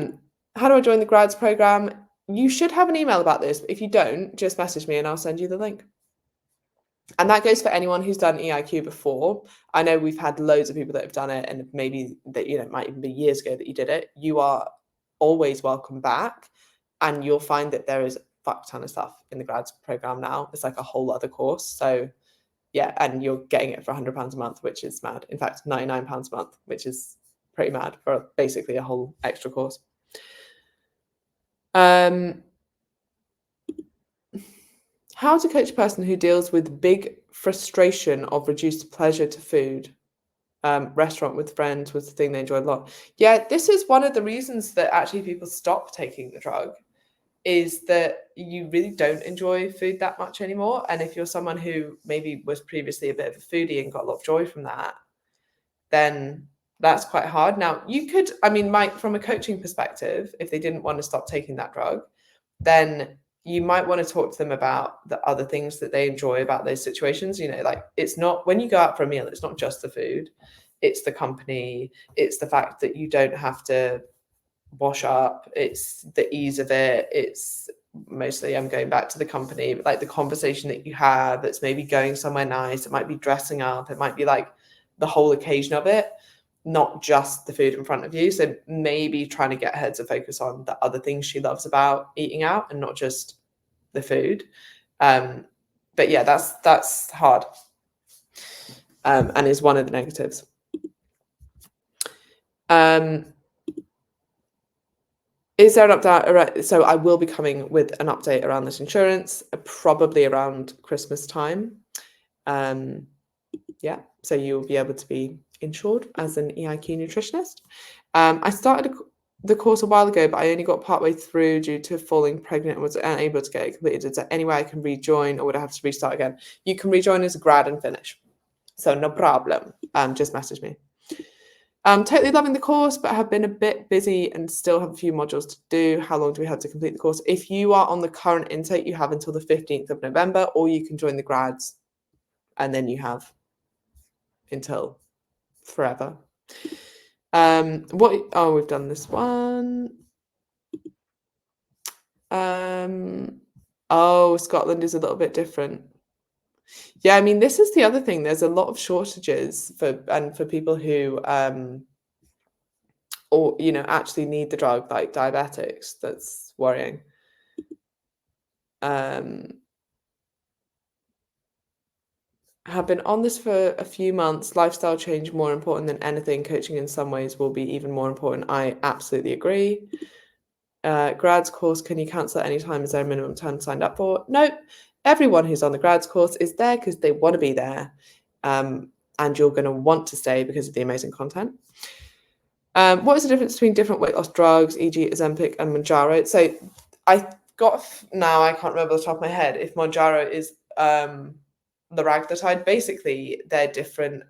do I join the grads program? You should have an email about this, but if you don't, just message me and I'll send you the link. And that goes for anyone who's done EIQ before. I know we've had loads of people that have done it, and maybe that, it might even be years ago that you did it. You are always welcome back, and you'll find that there is a fuck ton of stuff in the grads program now. It's like a whole other course. So yeah, and you're getting it for £100 a month, which is mad. In fact, £99 a month, which is pretty mad for basically a whole extra course. How to coach a person who deals with big frustration of reduced pleasure to food. Restaurant with friends was the thing they enjoyed a lot. Yeah, this is one of the reasons that actually people stop taking the drug, is that you really don't enjoy food that much anymore. And if you're someone who maybe was previously a bit of a foodie and got a lot of joy from that, then That's quite hard. Now, you could, I mean, Mike, from a coaching perspective, if they didn't want to stop taking that drug, then you might want to talk to them about the other things that they enjoy about those situations. You know, like it's not when you go out for a meal, it's not just the food, it's the company, it's the fact that you don't have to wash up, it's the ease of it, it's mostly I'm going back to the company, but like the conversation that you have, it's maybe going somewhere nice, it might be dressing up, it might be like the whole occasion of it, not just the food in front of you. So maybe trying to get her to focus on the other things she loves about eating out and not just the food. But yeah, that's hard, and is one of the negatives. Is there an update? So I will be coming with an update around this insurance, probably around Christmas time. Yeah, so you'll be able to be insured as an EIQ nutritionist. I started the course a while ago, but I only got partway through due to falling pregnant and was unable to get it completed. Is there any way I can rejoin, or would I have to restart again? You can rejoin as a grad and finish, so no problem. Just message me. I'm totally loving the course, but have been a bit busy and still have a few modules to do. How long do we have to complete the course? If you are on the current intake, you have until the 15th of November, or you can join the grads and then you have until forever. We've done this one. Scotland is a little bit different. Yeah, I mean, this is the other thing. There's a lot of shortages for people who or actually need the drug, like diabetics. That's worrying. Have been on this for a few months. Lifestyle change more important than anything. Coaching in some ways will be even more important. I absolutely agree. Grads course, can you cancel at any time? Is there a minimum time signed up for? Nope. Everyone who's on the grads course is there because they want to be there. And you're going to want to stay because of the amazing content. What is the difference between different weight loss drugs, e.g. Ozempic and Mounjaro? So I can't remember off the top of my head if Mounjaro is liraglutide. Basically, they're different,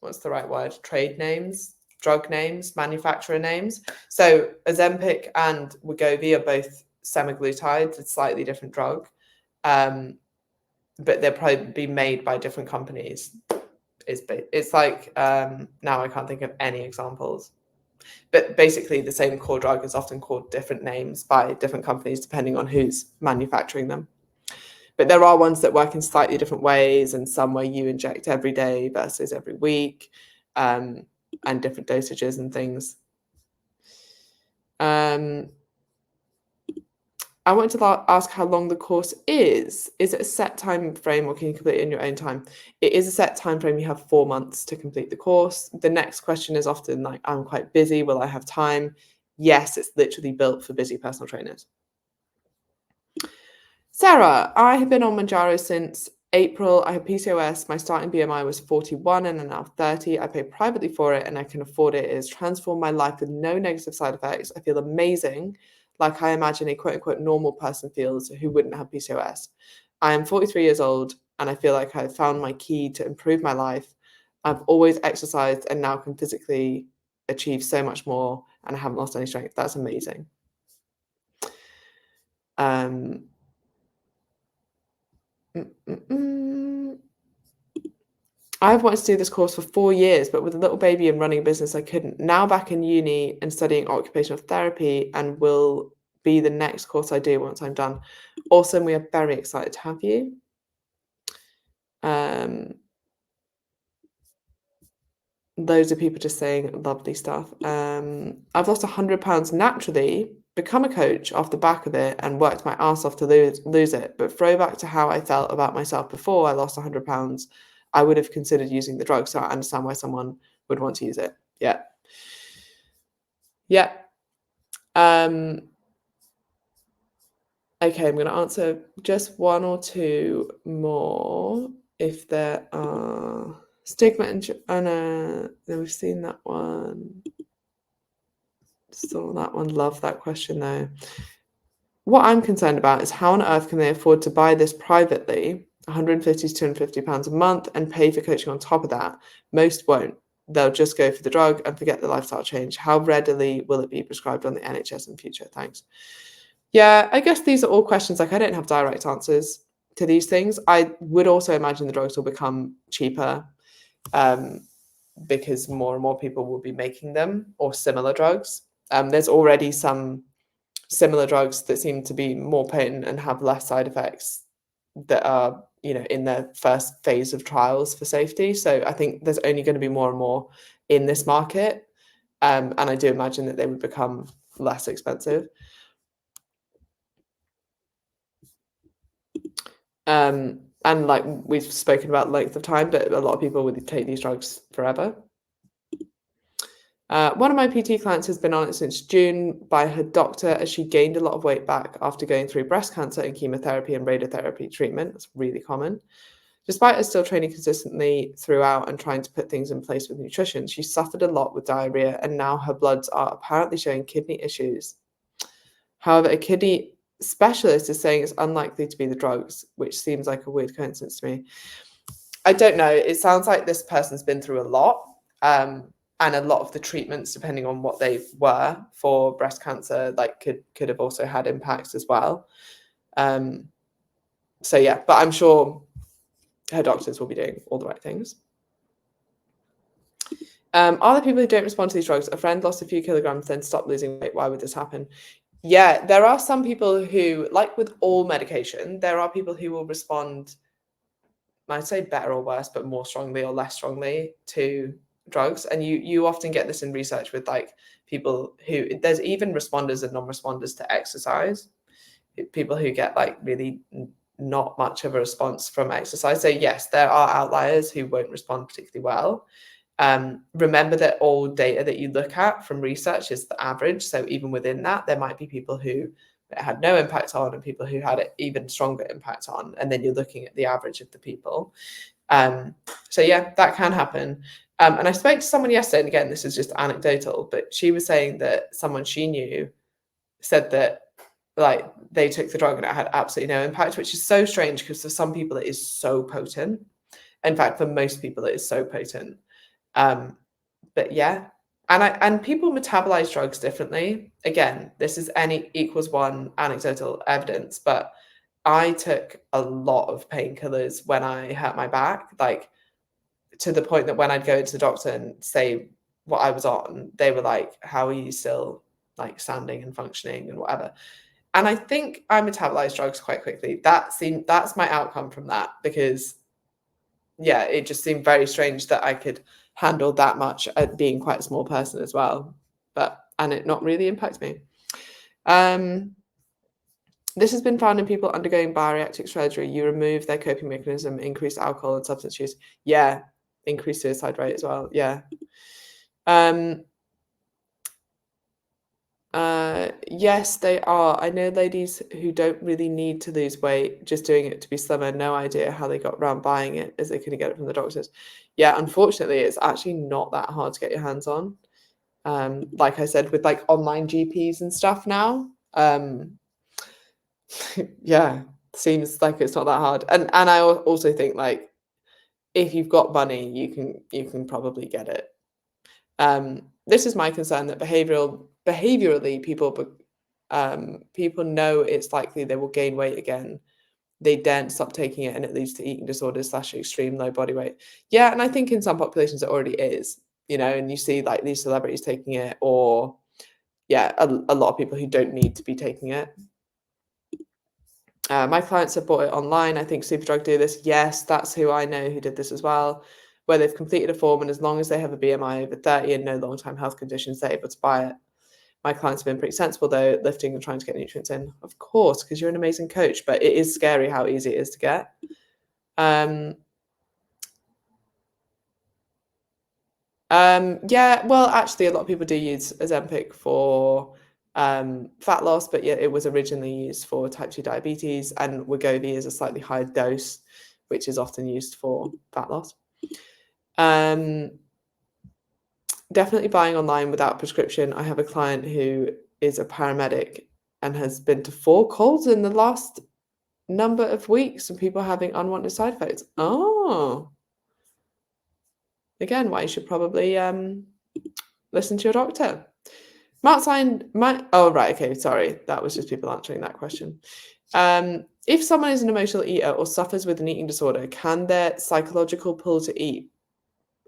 what's the right word? Trade names, drug names, manufacturer names. So Ozempic and Wegovy are both semaglutides, it's a slightly different drug. But they'll probably be made by different companies. It's like, now I can't think of any examples. But basically the same core drug is often called different names by different companies depending on who's manufacturing them. But there are ones that work in slightly different ways, and some where you inject every day versus every week, and different dosages and things. I wanted to ask how long the course is. Is it a set time frame, or can you complete it in your own time? It is a set time frame. You have 4 months to complete the course. The next question is often like, I'm quite busy. Will I have time? Yes, it's literally built for busy personal trainers. Sarah, I have been on Mounjaro since April. I have PCOS. My starting BMI was 41 and I'm now 30. I pay privately for it and I can afford it. It has transformed my life with no negative side effects. I feel amazing, like I imagine a quote unquote normal person feels who wouldn't have PCOS. I am 43 years old and I feel like I've found my key to improve my life. I've always exercised and now can physically achieve so much more, and I haven't lost any strength. That's amazing. I've wanted to do this course for 4 years, but with a little baby and running a business, I couldn't. Now back in uni and studying occupational therapy, and will be the next course I do once I'm done. Awesome. We are very excited to have you. Loads of people just saying lovely stuff. I've lost 100 pounds naturally, become a coach off the back of it, and worked my ass off to lose it. But throwback to how I felt about myself before I lost 100 pounds, I would have considered using the drug. So I understand why someone would want to use it. Yeah. Yeah. Okay, I'm going to answer just one or two more if there are. Stigma and no, we've seen that one. Saw that one. Love that question though. What I'm concerned about is how on earth can they afford to buy this privately, 150 to 250 pounds a month, and pay for coaching on top of that? Most won't. they'll just go for the drug and forget the lifestyle change. How readily will it be prescribed on the NHS in future? Thanks. Yeah, I guess these are all questions. Like, I don't have direct answers to these things. I would also imagine the drugs will become cheaper, because more and more people will be making them, or similar drugs. There's already some similar drugs that seem to be more potent and have less side effects that are, in their first phase of trials for safety. So I think there's only going to be more and more in this market. And I do imagine that they would become less expensive. And like we've spoken about length of time, but a lot of people would take these drugs forever. One of my PT clients has been on it since June by her doctor, as she gained a lot of weight back after going through breast cancer and chemotherapy and radiotherapy treatment. It's really common. Despite her still training consistently throughout and trying to put things in place with nutrition, she suffered a lot with diarrhea, and now her bloods are apparently showing kidney issues. However, a kidney specialist is saying it's unlikely to be the drugs, which seems like a weird coincidence to me. I don't know. It sounds like this person's been through a lot. And a lot of the treatments, depending on what they were for breast cancer, like could have also had impacts as well. So yeah, but I'm sure her doctors will be doing all the right things. Are there people who don't respond to these drugs? A friend lost a few kilograms, then stopped losing weight. Why would this happen? Yeah, there are some people who, like with all medication, there are people who will respond, I'd say better or worse, but more strongly or less strongly to drugs. And you often get this in research with like people who, there's even responders and non-responders to exercise, people who get like really not much of a response from exercise. So yes, there are outliers who won't respond particularly well. Remember that all data that you look at from research is the average. So even within that, there might be people who it had no impact on and people who had an even stronger impact on. And then you're looking at the average of the people. So yeah, that can happen. And I spoke to someone yesterday, and again, this is just anecdotal, but she was saying that someone she knew said that like they took the drug and it had absolutely no impact, which is so strange because for some people it is so potent. In fact, for most people it is so potent. But yeah, and people metabolize drugs differently. Again, this is N equals 1 anecdotal evidence, but I took a lot of painkillers when I hurt my back, like to the point that when I'd go to the doctor and say what I was on, they were like, "How are you still like standing and functioning and whatever?" And I think I metabolized drugs quite quickly. That's my outcome from that, because yeah, it just seemed very strange that I could handle that much at being quite a small person as well, and it not really impact me. This has been found in people undergoing bariatric surgery. You remove their coping mechanism, increase alcohol and substance use. Yeah, increase suicide rate as well. Yeah. Yes, they are. I know ladies who don't really need to lose weight, just doing it to be slimmer. No idea how they got around buying it, as they couldn't get it from the doctors. Yeah, unfortunately, it's actually not that hard to get your hands on. Like I said, with like online GPs and stuff now. Yeah, seems like it's not that hard. And I also think like if you've got money, you can probably get it. This is my concern, that behaviorally people know it's likely they will gain weight again. They daren't stop taking it, and it leads to eating disorders / extreme low body weight. Yeah, and I think in some populations it already is, and you see like these celebrities taking it, or yeah, a lot of people who don't need to be taking it. My clients have bought it online. I think Superdrug do this. Yes, that's who I know who did this as well, where they've completed a form, and as long as they have a BMI over 30 and no long-term health conditions, they're able to buy it. My clients have been pretty sensible, though, lifting and trying to get nutrients in. Of course, because you're an amazing coach, but it is scary how easy it is to get. Yeah, well, actually, a lot of people do use Ozempic for fat loss, but yeah, it was originally used for type 2 diabetes, and Wegovy is a slightly higher dose, which is often used for fat loss. Definitely buying online without prescription. I have a client who is a paramedic and has been to 4 colds in the last number of weeks, and people having unwanted side effects. Oh, again, why you should probably listen to your doctor. Mark signed my. Oh, right. Okay. Sorry. That was just people answering that question. If someone is an emotional eater or suffers with an eating disorder, can their psychological pull to eat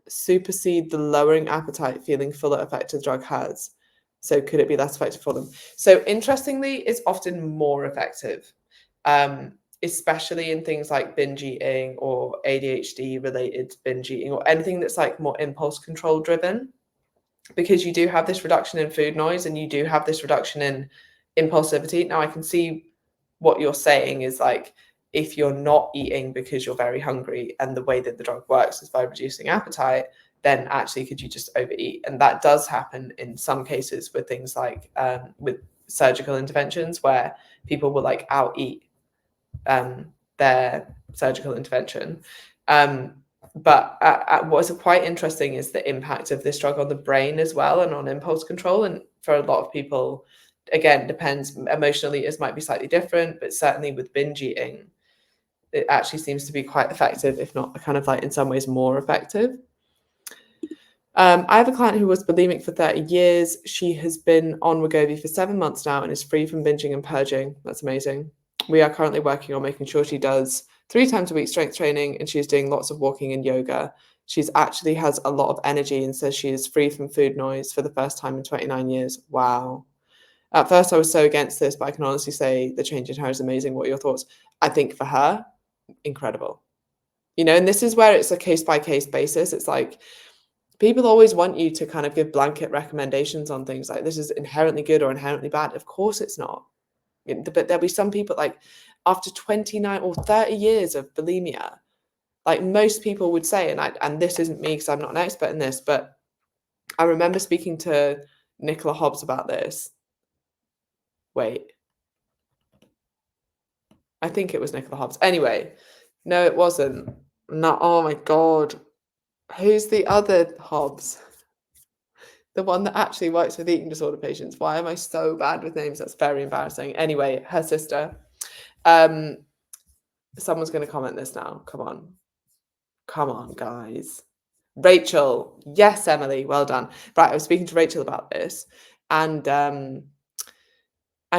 supersede the lowering appetite feeling fuller effect the drug has? So could it be less effective for them? So interestingly, it's often more effective, especially in things like binge eating or ADHD related binge eating or anything that's like more impulse control driven, because you do have this reduction in food noise and you do have this reduction in impulsivity. Now I can see what you're saying is like, if you're not eating because you're very hungry and the way that the drug works is by reducing appetite, then actually could you just overeat? And that does happen in some cases with things like with surgical interventions where people will like out eat their surgical intervention. But what's quite interesting is the impact of this drug on the brain as well and on impulse control. And for a lot of people, again, depends, emotional eaters might be slightly different, but certainly with binge eating, it actually seems to be quite effective, if not kind of like in some ways more effective. I have a client who was bulimic for 30 years. She has been on Wegovy for 7 months now and is free from binging and purging. That's amazing. We are currently working on making sure she does 3 times a week strength training, and she's doing lots of walking and yoga. She's actually has a lot of energy and says she is free from food noise for the first time in 29 years. Wow. At first, I was so against this, but I can honestly say the change in her is amazing. What are your thoughts? I think for her, incredible. You know, and this is where it's a case-by-case basis. It's like people always want you to kind of give blanket recommendations on things like this is inherently good or inherently bad. Of course it's not. But there'll be some people like after 29 or 30 years of bulimia, like most people would say, and this isn't me because I'm not an expert in this, but I remember speaking to Nicola Hobbs about this. Wait. I think it was Nicola Hobbs. Anyway, no, it wasn't. No, oh my God. Who's the other Hobbs? The one that actually works with eating disorder patients. Why am I so bad with names? That's very embarrassing. Anyway, her sister. Someone's going to comment this now. Come on. Come on, guys. Rachel. Yes, Emily. Well done. Right, I was speaking to Rachel about this. And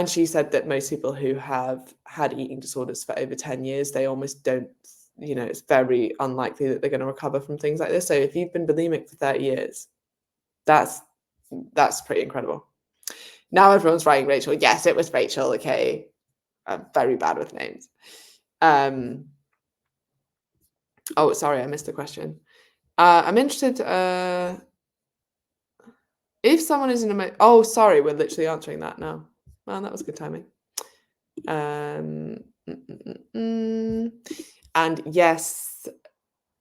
she said that most people who have had eating disorders for over 10 years, they almost don't, you know, it's very unlikely that they're going to recover from things like this. So if you've been bulimic for 30 years, that's pretty incredible. Now everyone's writing Rachel. Yes, it was Rachel. Okay. I'm very bad with names. Oh, sorry, I missed the question. I'm interested. If someone is in a... Oh, sorry, we're literally answering that now. Well, that was good timing. And yes,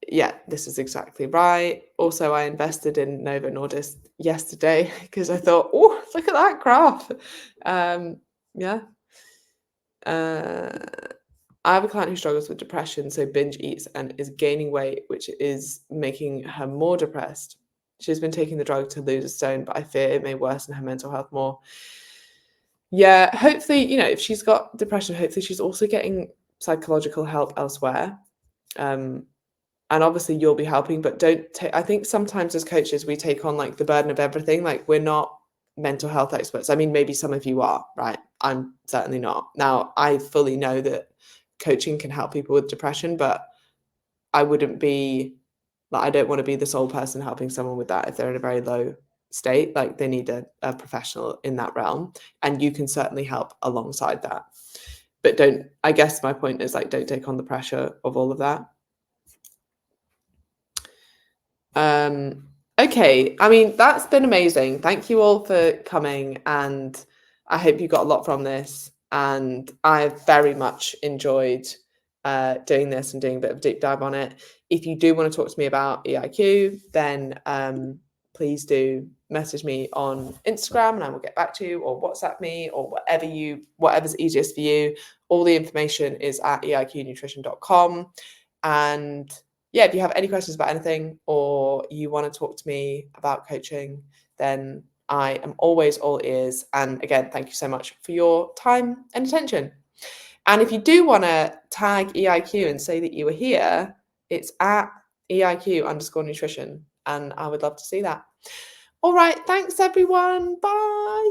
yeah, this is exactly right. Also, I invested in Novo Nordisk yesterday because I thought, oh, look at that graph. Yeah. I have a client who struggles with depression, so binge eats and is gaining weight, which is making her more depressed. She's been taking the drug to lose a stone, but I fear it may worsen her mental health more. Yeah, hopefully, you know, if she's got depression, hopefully she's also getting psychological help elsewhere. And obviously you'll be helping, but don't take, I think sometimes as coaches, we take on like the burden of everything. Like we're not mental health experts. I mean, maybe some of you are, right? I'm certainly not. Now, I fully know that coaching can help people with depression, but I wouldn't be, like, I don't want to be the sole person helping someone with that if they're in a very low state. Like they need a professional in that realm, and you can certainly help alongside that. But don't, I guess my point is like, don't take on the pressure of all of that. Okay, I mean, that's been amazing. Thank you all for coming, and I hope you got a lot from this. And I've very much enjoyed doing this and doing a bit of deep dive on it. If you do want to talk to me about EIQ, then please do message me on Instagram and I will get back to you, or WhatsApp me, or whatever's easiest for you. All the information is at eiqnutrition.com. And yeah, if you have any questions about anything or you want to talk to me about coaching, then I am always all ears. And again, thank you so much for your time and attention. And if you do want to tag EIQ and say that you were here, it's at EIQ_nutrition and I would love to see that. All right, thanks everyone. Bye.